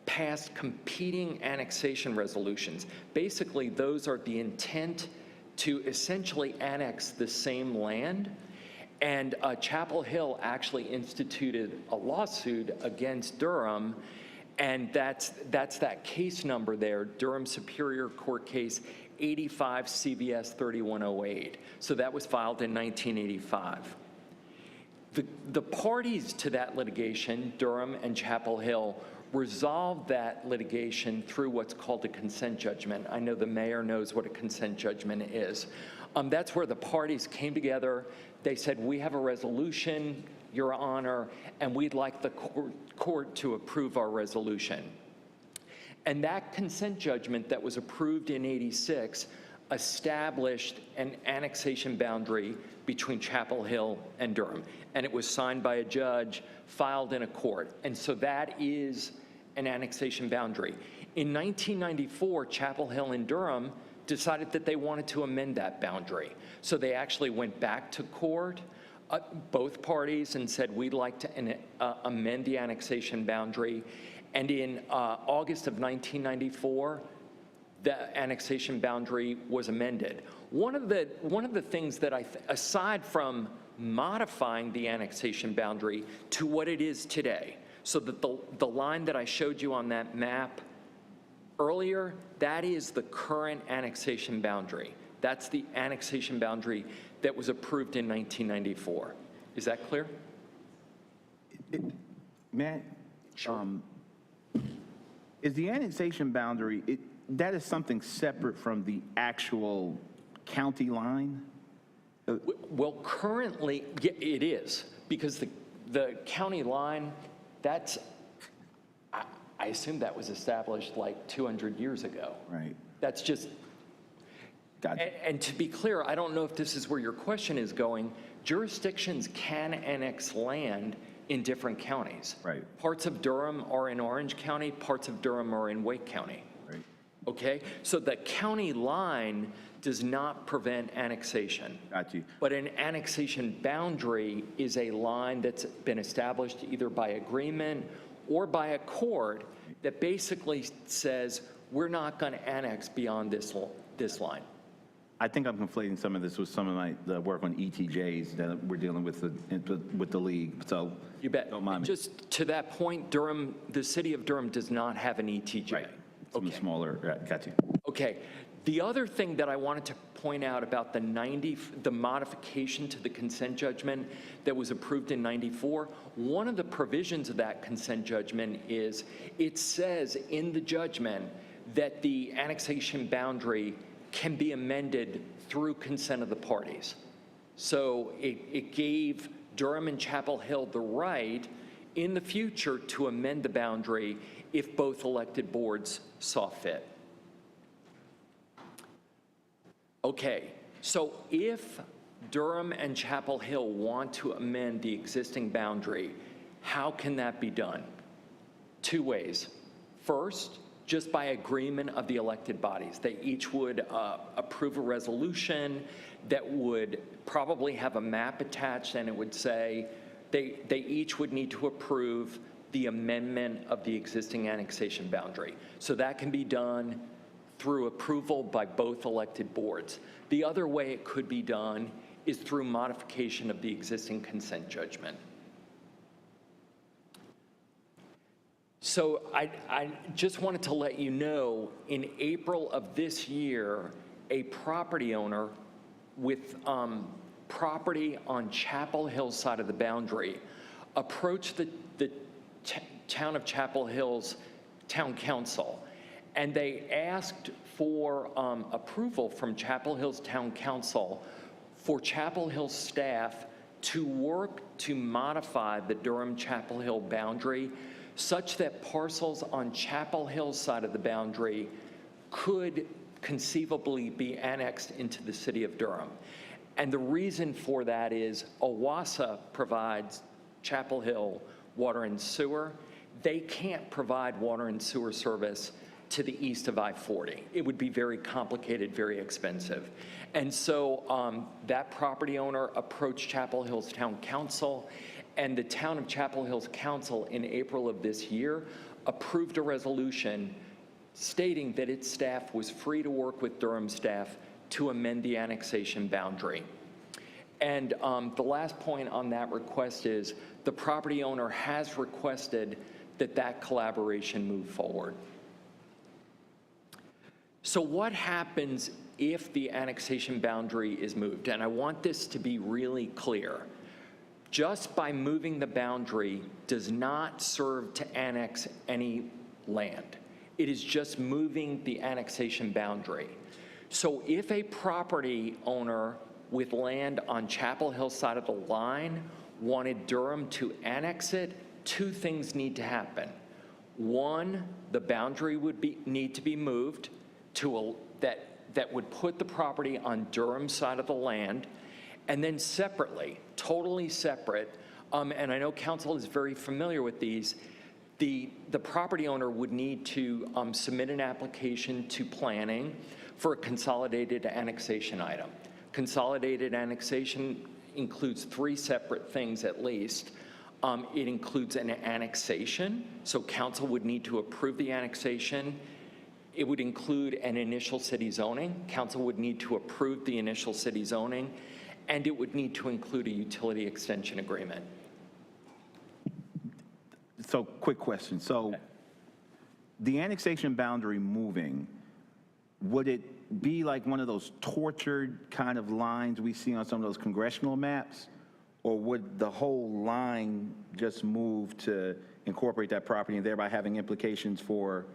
passed competing annexation resolutions. Basically, those are the intent to essentially annex the same land. And Chapel Hill actually instituted a lawsuit against Durham, and that's that case number there, Durham Superior Court Case 85 CVS 3108. So that was filed in 1985. The parties to that litigation, Durham and Chapel Hill, resolved that litigation through what's called a consent judgment. I know the mayor knows what a consent judgment is. That's where the parties came together. They said, we have a resolution, Your Honor, and we'd like the court to approve our resolution. And that consent judgment that was approved in '86 established an annexation boundary between Chapel Hill and Durham. And it was signed by a judge, filed in a court. And so that is an annexation boundary. In 1994, Chapel Hill and Durham decided that they wanted to amend that boundary. So they actually went back to court, both parties, and said, we'd like to amend the annexation boundary. And in August of 1994, the annexation boundary was amended. One of the things that aside from modifying the annexation boundary to what it is today, so that the line that I showed you on that map earlier, that is the current annexation boundary. That's the annexation boundary that was approved in 1994. Is that clear? Matt, is the annexation boundary, that is something separate from the actual county line? Well, currently, yeah, it is, because the county line, that's, I assume that was established like 200 years ago. Right. That's just, and to be clear, I don't know if this is where your question is going. Jurisdictions can annex land in different counties. Right. Parts of Durham are in Orange County, parts of Durham are in Wake County. Right. Okay? So the county line does not prevent annexation. Got you. But an annexation boundary is a line that's been established either by agreement or by a court that basically says, we're not going to annex beyond this line. I think I'm conflating some of this with some of the work on ETJs that we're dealing with the league. So You bet. Don't mind me. Just to that point, Durham, the city of Durham does not have an ETJ. Right. Some smaller. Got you. Okay. The other thing that I wanted to point out about the modification to the consent judgment that was approved in 94, one of the provisions of that consent judgment is it says in the judgment that the annexation boundary can be amended through consent of the parties. So it gave Durham and Chapel Hill the right in the future to amend the boundary if both elected boards saw fit. Okay, so if Durham and Chapel Hill want to amend the existing boundary, how can that be done? Two ways. First, just by agreement of the elected bodies. They each would approve a resolution that would probably have a map attached, and it would say they each would need to approve the amendment of the existing annexation boundary. So that can be done through approval by both elected boards. The other way it could be done is through modification of the existing consent judgment. So I just wanted to let you know, in April of this year, a property owner with property on Chapel Hill's side of the boundary approached the town of Chapel Hill's town council, and they asked for approval from Chapel Hill's town council for Chapel Hill staff to work to modify the Durham-Chapel Hill boundary such that parcels on Chapel Hill's side of the boundary could conceivably be annexed into the city of Durham. And the reason for that is OWASA provides Chapel Hill water and sewer. They can't provide water and sewer service to the east of I-40. It would be very complicated, very expensive. And so that property owner approached Chapel Hill's town council, and the town of Chapel Hill's council in April of this year approved a resolution stating that its staff was free to work with Durham staff to amend the annexation boundary. And the last point on that request is the property owner has requested that that collaboration move forward. So what happens if the annexation boundary is moved? And I want this to be really clear. Just by moving the boundary does not serve to annex any land. It is just moving the annexation boundary. So if a property owner with land on Chapel Hill's side of the line wanted Durham to annex it, two things need to happen. One, the boundary would need to be moved to that would put the property on Durham's side of the land. And then separately, totally separate, and I know council is very familiar with these, the property owner would need to submit an application to planning for a consolidated annexation item. Consolidated annexation includes three separate things at least. It includes an annexation, so council would need to approve the annexation. It would include an initial city zoning. Council would need to approve the initial city zoning. And it would need to include a utility extension agreement. So quick question. So the annexation boundary moving, would it be like one of those tortured kind of lines we see on some of those congressional maps? Or would the whole line just move to incorporate that property and thereby having implications for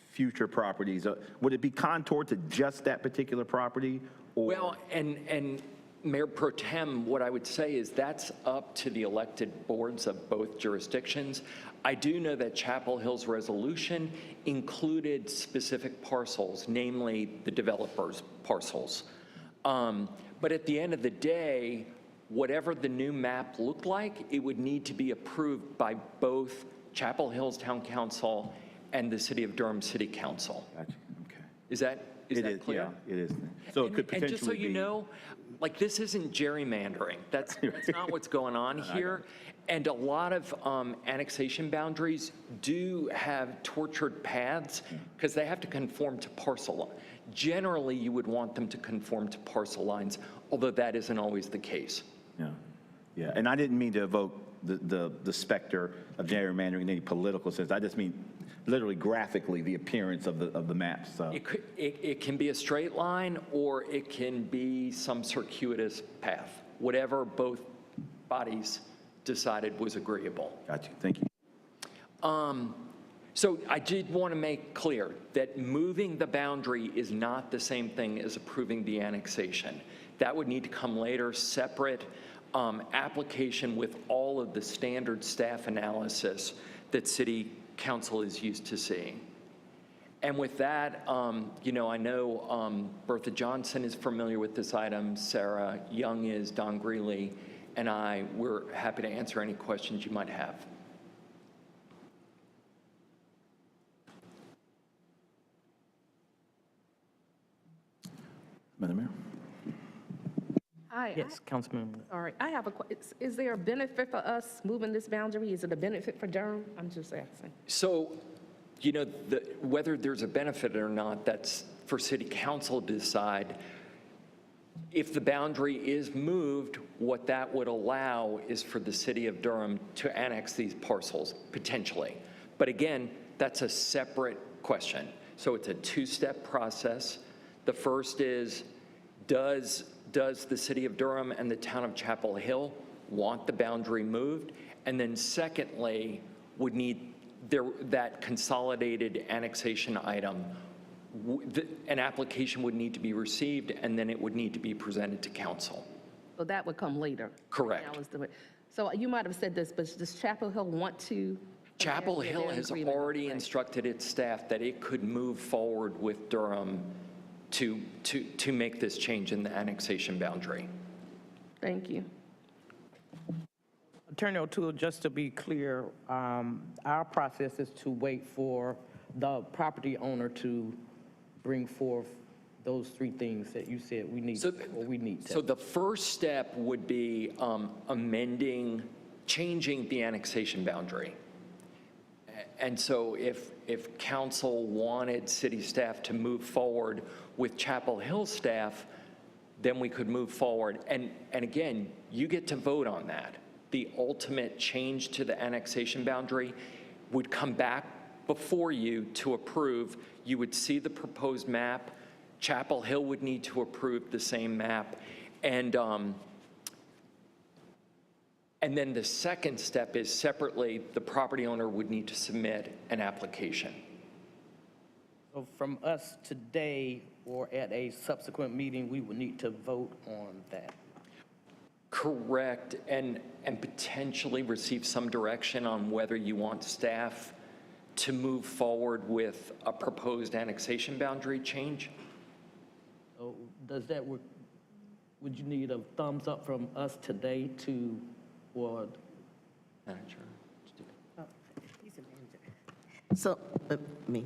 future properties? Would it be contoured to just that particular property? Or? Well, and Mayor Pro Tem, what I would say is that's up to the elected boards of both jurisdictions. I do know that Chapel Hill's resolution included specific parcels, namely the developers' parcels. But at the end of the day, whatever the new map looked like, it would need to be approved by both Chapel Hill's Town Council and the City of Durham City Council. Gotcha. Okay. Is that clear? Yeah, it is. So it could And just so potentially you be. know, like, this isn't gerrymandering. That's not what's going on here. And a lot of annexation boundaries do have tortured paths because they have to conform to parcel. Generally, you would want them to conform to parcel lines, although that isn't always the case. Yeah, yeah. And I didn't mean to evoke the specter of gerrymandering in any political sense. I just mean literally graphically the appearance of the maps. So. It can be a straight line, or it can be some circuitous path, whatever both bodies decided was agreeable. Got you. Thank you. So I did want to make clear that moving the boundary is not the same thing as approving the annexation. That would need to come later, separate application with all of the standard staff analysis that City Council is used to seeing. And with that, you know, I know Bertha Johnson is familiar with this item, Sarah Young is, Don Greeley, and we're happy to answer any questions you might have. Madam Mayor. Hi. Yes, Councilman. All right, I have a question. Is there a benefit for us moving this boundary? Is it a benefit for Durham? I'm just asking. So, you know, whether there's a benefit or not, that's for City Council to decide. If the boundary is moved, what that would allow is for the City of Durham to annex these parcels, potentially. But again, that's a separate question. So it's a two-step process. The first is, does the City of Durham and the town of Chapel Hill want the boundary moved? And then secondly, would need that consolidated annexation item. An application would need to be received, and then it would need to be presented to council. So that would come later. Correct. Now is the- So you might have said this, but does Chapel Hill want to? Chapel Hill has already instructed its staff that it could move forward with Durham to make this change in the annexation boundary. Thank you. Attorney O'Toole, just to be clear, our process is to wait for the property owner to bring forth those three things that you said we need, So the first step would be changing the annexation boundary. And so if council wanted city staff to move forward with Chapel Hill staff, then we could move forward. And again, you get to vote on that. The ultimate change to the annexation boundary would come back before you to approve. You would see the proposed map. Chapel Hill would need to approve the same map. And then the second step is separately, the property owner would need to submit an application. So from us today or at a subsequent meeting, we would need to vote on that. Correct, and potentially receive some direction on whether you want staff to move forward with a proposed annexation boundary change. So does that, would you need a thumbs up from us today to, or? So,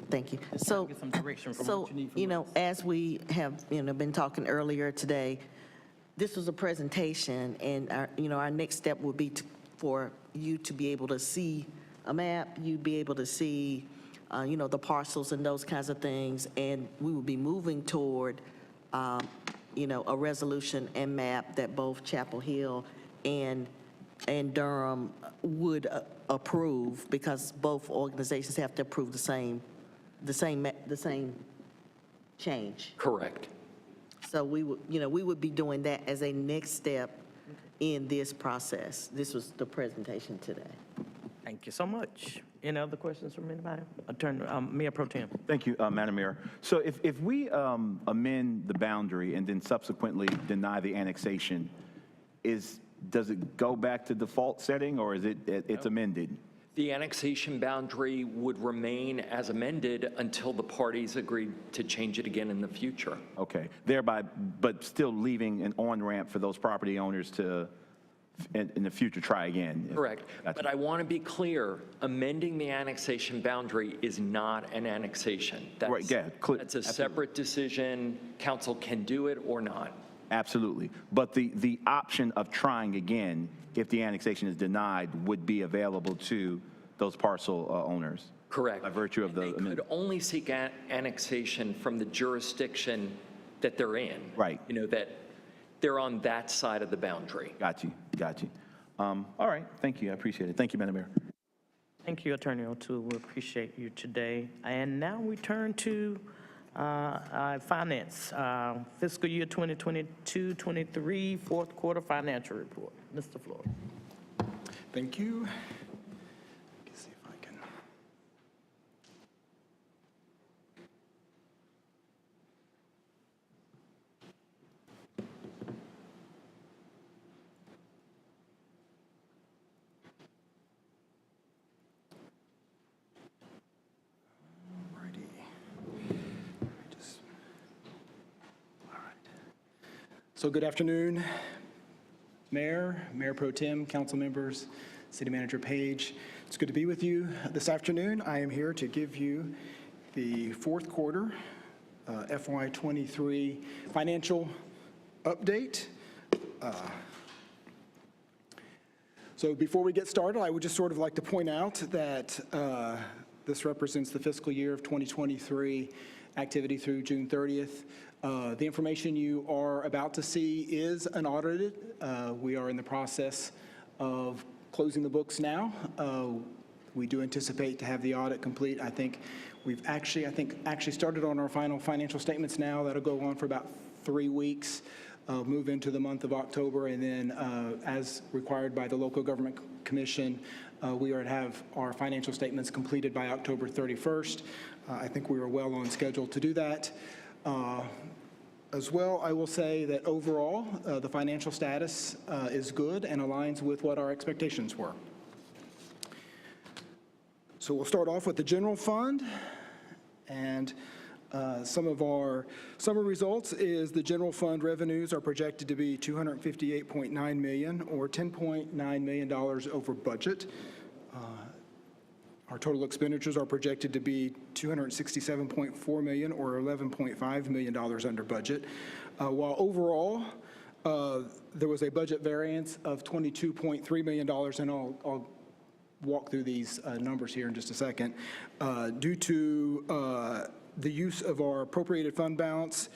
thank you. So, Get some direction from what you need from you know, us. as we have, been talking earlier today, this was a presentation, and our next step would be for you to be able to see a map, you'd be able to see, the parcels and those kinds of things, and we would be moving toward, a resolution and map that both Chapel Hill and Durham would approve, because both organizations have to approve the same change. Correct. So we would be doing that as a next step in this process. This was the presentation today. Thank you so much. Any other questions from anybody? Attorney, Mayor Pro Tem. Thank you, Madam Mayor. So if we amend the boundary and then subsequently deny the annexation, does it go back to default setting, or is it's amended? The annexation boundary would remain as amended until the parties agreed to change it again in the future. Okay, thereby, but still leaving an on-ramp for those property owners to in the future, try again. Correct. But I want to be clear, amending the annexation boundary is not an annexation. Right, yeah, That's a separate decision. Council can do it or not. Absolutely. But the option of trying again, if the annexation is denied, would be available to those parcel owners. Correct. By virtue of the They could only seek annexation from the jurisdiction that they're in. Right. You know, that they're on that side of the boundary. Got you. All right, thank you, I appreciate it. Thank you, Madam Mayor. Thank you, Attorney O'Toole. We appreciate you today. And now we turn to finance, fiscal year 2022-23, fourth quarter financial report. Mr. Floyd. Thank you. Let's see if I can. So good afternoon, Mayor, Mayor Pro Tem, council members, City Manager Page. It's good to be with you this afternoon. I am here to give you the fourth quarter FY23 financial update. So before we get started, I would just sort of like to point out that this represents the fiscal year of 2023 activity through June 30th. The information you are about to see is unaudited. We are in the process of closing the books now. We do anticipate to have the audit complete. I think we've actually started on our final financial statements now. That'll go on for about 3 weeks. Move into the month of October, and then as required by the Local Government Commission, we are to have our financial statements completed by October 31st. I think we are well on schedule to do that. As well, I will say that overall, the financial status is good and aligns with what our expectations were. So we'll start off with the general fund, and some of our summary results is the general fund revenues are projected to be $258.9 million, or $10.9 million over budget. Our total expenditures are projected to be $267.4 million, or $11.5 million under budget. While overall, there was a budget variance of $22.3 million, and I'll walk through these numbers here in just a second. Due to the use of our appropriated fund balance,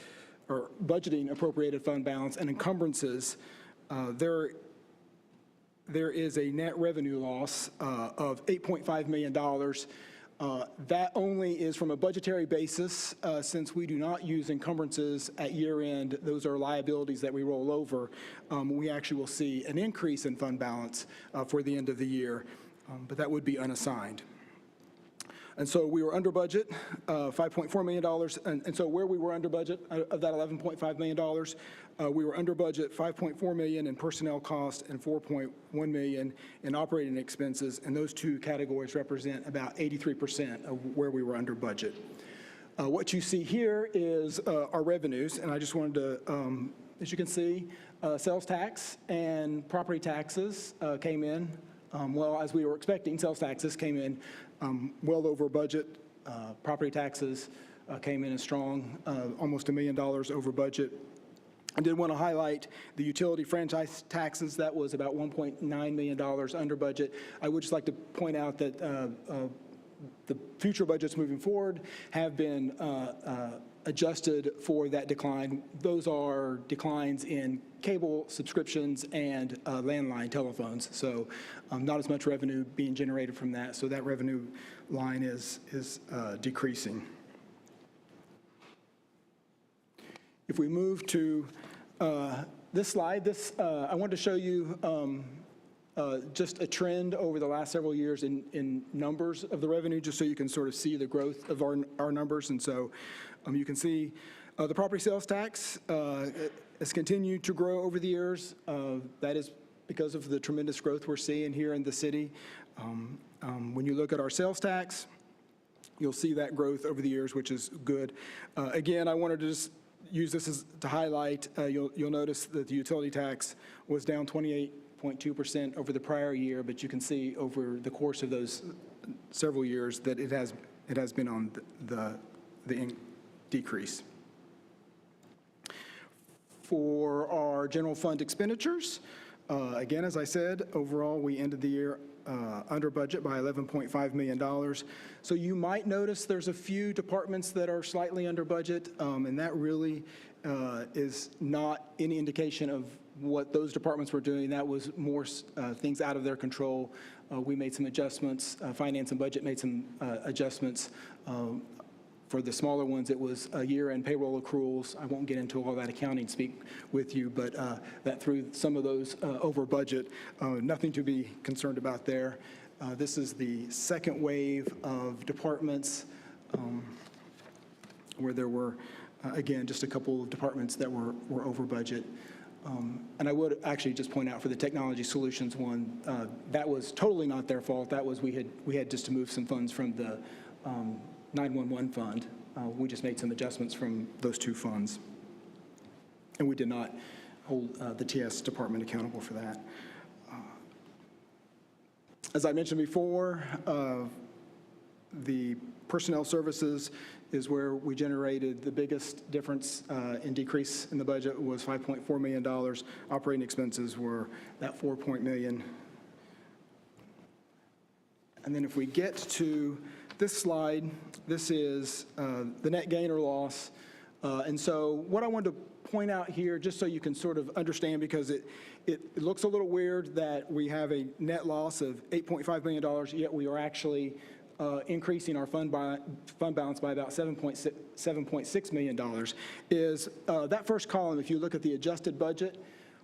or budgeting appropriated fund balance and encumbrances, there is a net revenue loss of $8.5 million. That only is from a budgetary basis, since we do not use encumbrances at year end. Those are liabilities that we roll over. We actually will see an increase in fund balance for the end of the year, but that would be unassigned. And so we were under budget, $5.4 million. And so where we were under budget of that $11.5 million, we were under budget $5.4 million in personnel costs and $4.1 million in operating expenses. And those two categories represent about 83% of where we were under budget. What you see here is our revenues. And I just wanted to, as you can see, sales tax and property taxes came in. Well, as we were expecting, sales taxes came in well over budget. Property taxes came in as strong, almost $1 million over budget. I did want to highlight the utility franchise taxes. That was about $1.9 million under budget. I would just like to point out that the future budgets moving forward have been adjusted for that decline. Those are declines in cable subscriptions and landline telephones. So not as much revenue being generated from that. So that revenue line is decreasing. If we move to this slide, I wanted to show you just a trend over the last several years in numbers of the revenue, just so you can sort of see the growth of our numbers. And so you can see the property sales tax has continued to grow over the years. That is because of the tremendous growth we're seeing here in the city. When you look at our sales tax, you'll see that growth over the years, which is good. Again, I wanted to just use this to highlight. You'll notice that the utility tax was down 28% 8.2% over the prior year, but you can see over the course of those several years that it has been on the decrease. For our general fund expenditures, again, as I said, overall, we ended the year under budget by $11.5 million. So you might notice there's a few departments that are slightly under budget, and that really is not any indication of what those departments were doing. That was more things out of their control. We made some adjustments. Finance and budget made some adjustments. For the smaller ones, it was year-end payroll accruals. I won't get into all that accounting speak with you, but that threw some of those over budget. Nothing to be concerned about there. This is the second wave of departments where there were, again, just a couple of departments that were over budget. And I would actually just point out for the technology solutions one, that was totally not their fault. That was we had just to move some funds from the 911 fund. We just made some adjustments from those two funds. And we did not hold the TS department accountable for that. As I mentioned before, the personnel services is where we generated the biggest difference in decrease in the budget was $5.4 million. Operating expenses were that $4 million. And then if we get to this slide, this is the net gain or loss. And so what I wanted to point out here, just so you can sort of understand, because it looks a little weird that we have a net loss of $8.5 million, yet we are actually increasing our fund balance by about $7.6 million, is that first column, if you look at the adjusted budget,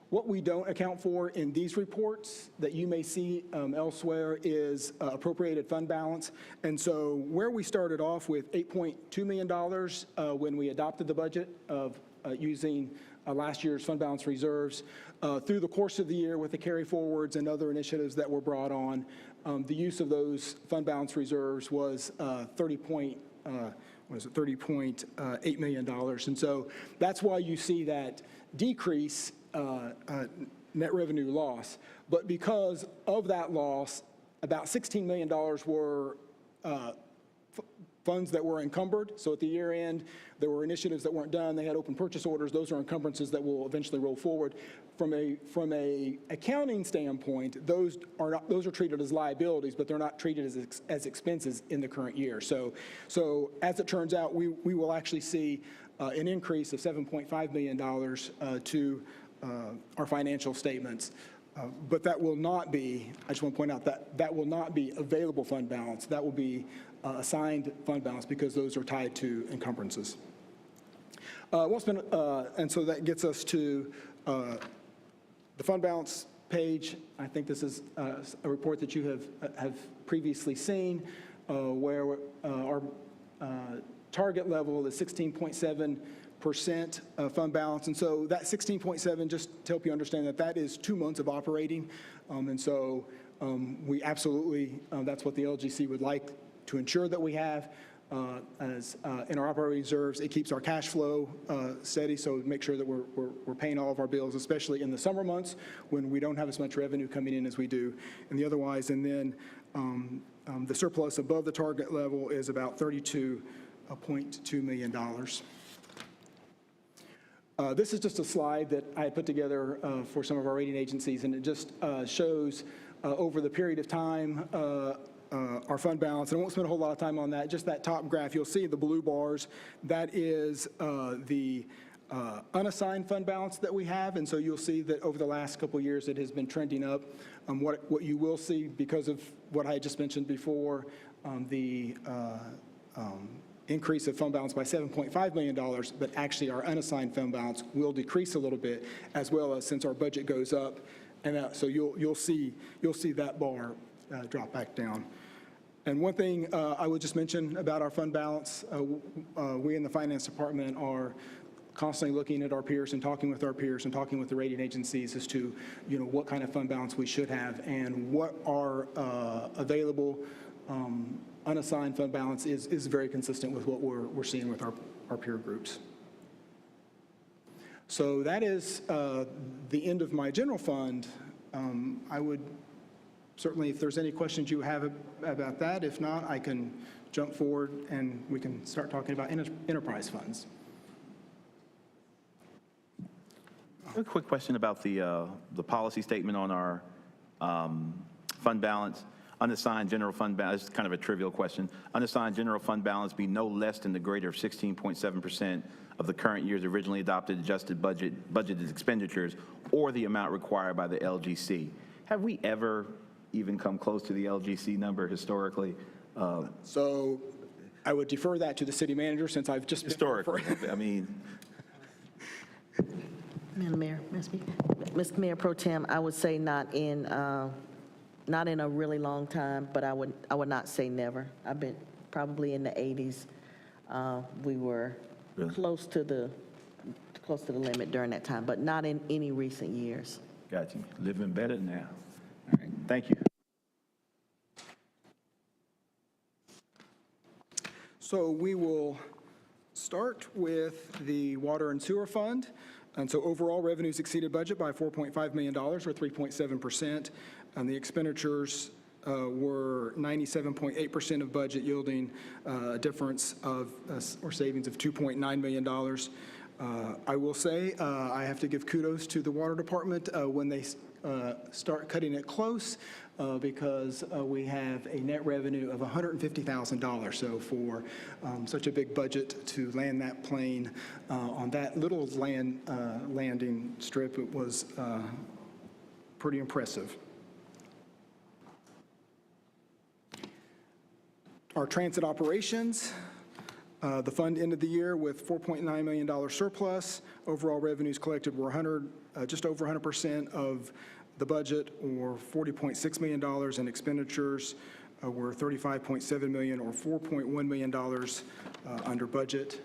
what we don't account for in these reports that you may see elsewhere is appropriated fund balance. And so where we started off with $8.2 million when we adopted the budget of using last year's fund balance reserves, through the course of the year with the carry forwards and other initiatives that were brought on, the use of those fund balance reserves was $30.8 million. And so that's why you see that decrease net revenue loss. But because of that loss, about $16 million were funds that were encumbered. So at the year end, there were initiatives that weren't done. They had open purchase orders. Those are encumbrances that will eventually roll forward. From a accounting standpoint, those are treated as liabilities, but they're not treated as expenses in the current year. So as it turns out, we will actually see an increase of $7.5 million to our financial statements. But that will not be, I just want to point out that will not be available fund balance. That will be assigned fund balance because those are tied to encumbrances. And so that gets us to the fund balance page. I think this is a report that you have previously seen where our target level is 16.7% fund balance. And so that 16.7, just to help you understand that is 2 months of operating. And so we absolutely, that's what the LGC would like to ensure that we have. As in our operating reserves, it keeps our cash flow steady, so make sure that we're paying all of our bills, especially in the summer months when we don't have as much revenue coming in as we do in the otherwise. And then the surplus above the target level is about $32.2 million. This is just a slide that I put together for some of our rating agencies, and it just shows over the period of time our fund balance. And I won't spend a whole lot of time on that. Just that top graph, you'll see the blue bars. That is the unassigned fund balance that we have. And so you'll see that over the last couple of years, it has been trending up. What you will see, because of what I just mentioned before, the increase of fund balance by $7.5 million, but actually our unassigned fund balance will decrease a little bit, as well as since our budget goes up. And so you'll see that bar drop back down. And one thing I would just mention about our fund balance, we in the finance department are constantly looking at our peers and talking with our peers and talking with the rating agencies as to, what kind of fund balance we should have and what our available unassigned fund balance is very consistent with what we're seeing with our peer groups. So that is the end of my general fund I would certainly, if there's any questions you have about that, if not, I can jump forward and we can start talking about enterprise funds. A quick question about the policy statement on our fund balance. Unassigned general fund balance, this is kind of a trivial question. Unassigned general fund balance be no less than the greater of 16.7% of the current year's originally adopted adjusted budgeted expenditures or the amount required by the LGC. Have we ever even come close to the LGC number historically? So I would defer that to the city manager since I've just historically. I mean, Madam Mayor, may I speak? Mr. Mayor Pro Tem, I would say not in a really long time, but I would not say never. I've been probably in the 80s. We were close to the limit during that time, but not in any recent years. got you. Living better now. All right. Thank you. So we will start with the Water and Sewer Fund. And so overall revenues exceeded budget by $4.5 million, or 3.7%. And the expenditures were 97.8% of budget, yielding a difference of, or savings of $2.9 million. I will say, I have to give kudos to the Water Department when they start cutting it close, because we have a net revenue of $150,000. So for such a big budget to land that plane on that little landing strip, it was pretty impressive. Our transit operations, the fund ended the year with $4.9 million surplus. Overall revenues collected were just over 100% of the budget, or $40.6 million, and expenditures were $35.7 million, or $4.1 million under budget.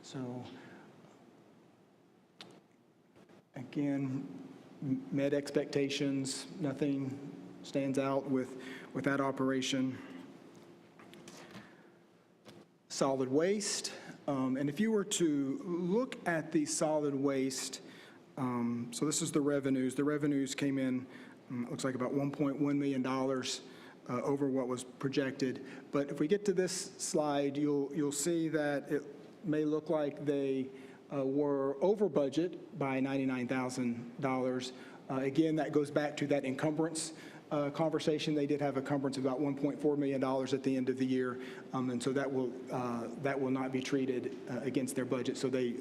So again, met expectations. Nothing stands out with that operation. Solid waste. And if you were to look at the solid waste, so this is the revenues. The revenues came in, looks like about $1.1 million over what was projected. But if we get to this slide, you'll see that it may look like they were over budget by $99,000. Again, that goes back to that encumbrance conversation. They did have a encumbrance of about $1.4 million at the end of the year, and so that will not be treated against their budget. So they,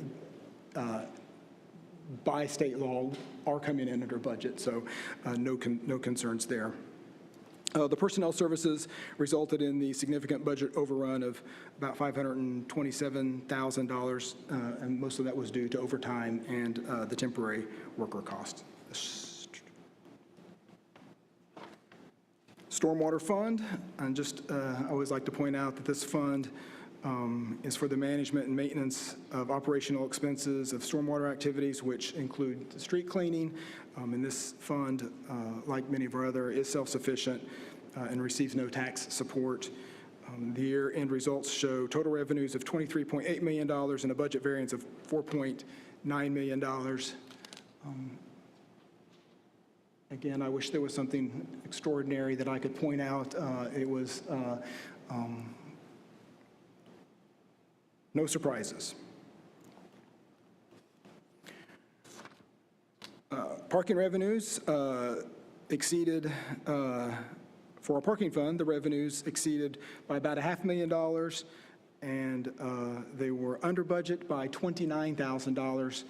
by state law, are coming in under budget. So no concerns there. The personnel services resulted in the significant budget overrun of about $527,000, and most of that was due to overtime and the temporary worker cost. Stormwater fund, and just I always like to point out that this fund is for the management and maintenance of operational expenses of stormwater activities, which include the street cleaning. And this fund, like many of our other, is self-sufficient and receives no tax support. The year-end results show total revenues of $23.8 million and a budget variance of $4.9 million. Again, I wish there was something extraordinary that I could point out. It was no surprises. Parking revenues exceeded, for our parking fund, the revenues exceeded by about $500,000, and they were under budget by $29,000.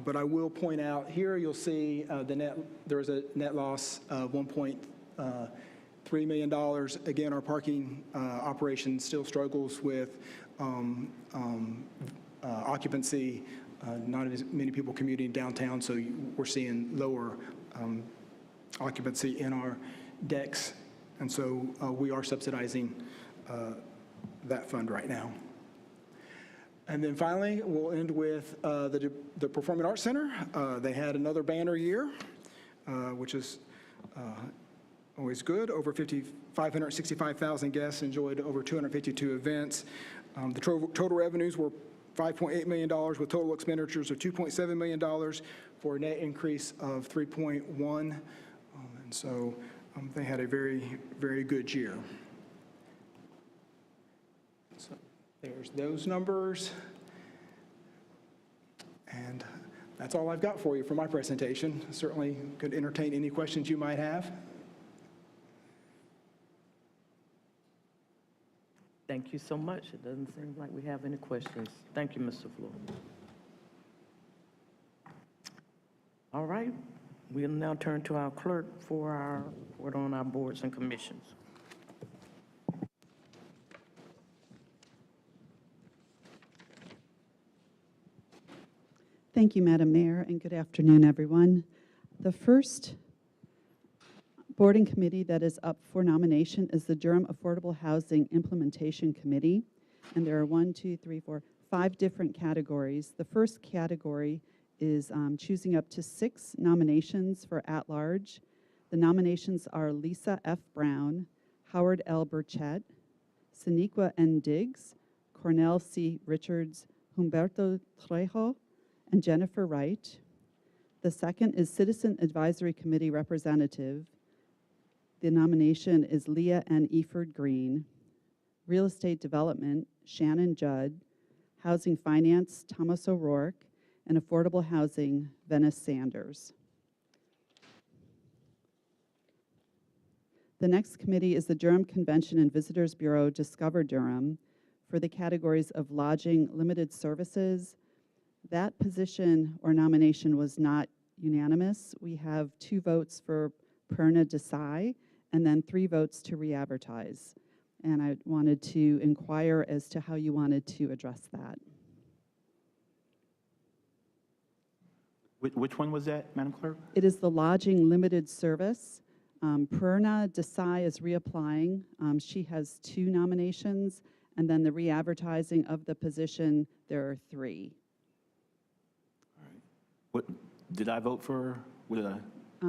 But I will point out here, you'll see there is a net loss of $1.3 million. Again, our parking operation still struggles with occupancy, not as many people commuting downtown, so we're seeing lower occupancy in our decks, and so we are subsidizing that fund right now. And then finally, we'll end with the Performing Arts Center. They had another banner year, which is always good. Over 565,000 guests enjoyed over 252 events. The total revenues were $5.8 million with total expenditures of $2.7 million for a net increase of 3.1. And so they had a very, very good year. So there's those numbers. And that's all I've got for you for my presentation. Certainly could entertain any questions you might have. Thank you so much. It doesn't seem like we have any questions. Thank you, Mr. Floor. All right, we'll now turn to our clerk for our report on our boards and commissions. Thank you, Madam Mayor, and good afternoon, everyone. The first boarding committee that is up for nomination is the Durham Affordable Housing Implementation Committee, and there are 5 different categories. The first category is choosing up to 6 nominations for at-large. The nominations are Lisa F. Brown, Howard L. Burchett, Saniqua N. Diggs, Cornell C. Richards, Humberto Trejo, and Jennifer Wright. The second is Citizen Advisory Committee Representative. The nomination is Leah N. Eford Green. Real Estate Development, Shannon Judd. Housing Finance, Thomas O'Rourke. And Affordable Housing, Venice Sanders. The next committee is the Durham Convention and Visitors Bureau Discover Durham for the categories of lodging, limited services. That position or nomination was not unanimous. We have 2 votes for Perna Desai and then 3 votes to re-advertise. And I wanted to inquire as to how you wanted to address that. Which one was that, Madam Clerk? It is the lodging limited service. Perna Desai is reapplying. She has 2 nominations, and then the re-advertising of the position, there are 3. What, did I vote for? What did I?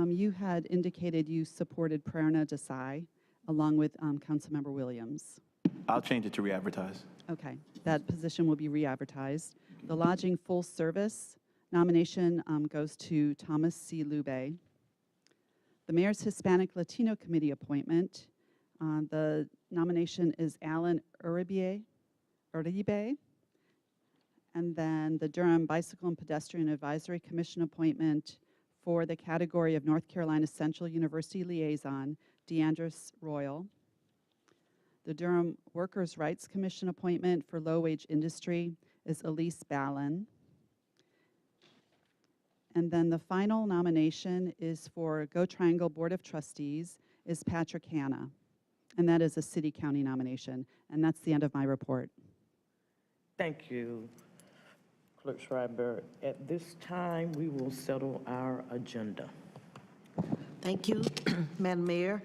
You had indicated you supported Perna Desai along with Councilmember Williams. I'll change it to re-advertise. Okay, that position will be re-advertised. The lodging full service nomination goes to Thomas C. Lube. The Mayor's Hispanic Latino Committee appointment, the nomination is Alan Uribe. And then the Durham Bicycle and Pedestrian Advisory Commission appointment for the category of North Carolina Central University Liaison, DeAndres Royal. The Durham Workers' Rights Commission appointment for low-wage industry is Elise Ballin. And then the final nomination is for Go Triangle Board of Trustees is Patrick Hanna. And that is a city-county nomination. And that's the end of my report. Thank you, Clerk Schreiber. At this time, we will settle our agenda. Thank you, Madam Mayor.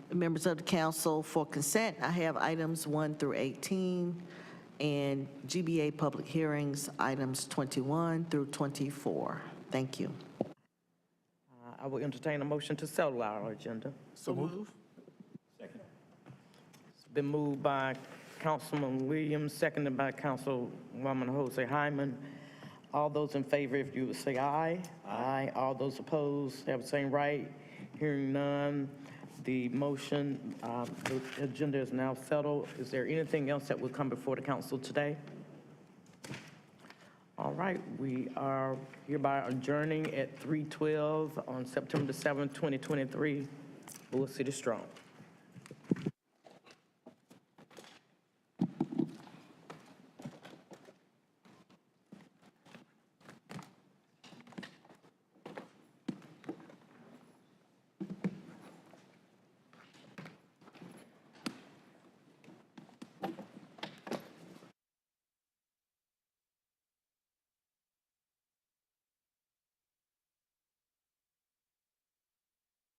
Members of the council, for consent, I have items 1 through 18, and GBA public hearings, items 21 through 24. Thank you. I will entertain a motion to settle our agenda. So move. It's been moved by Councilman Williams, seconded by Councilwoman Jose Hyman. All those in favor, if you would say aye. Aye. All those opposed have the same right. Hearing none, the motion, the agenda is now settled. Is there anything else that will come before the council today? All right, we are hereby adjourning at 3:12 on September 7th, 2023. Bull City strong.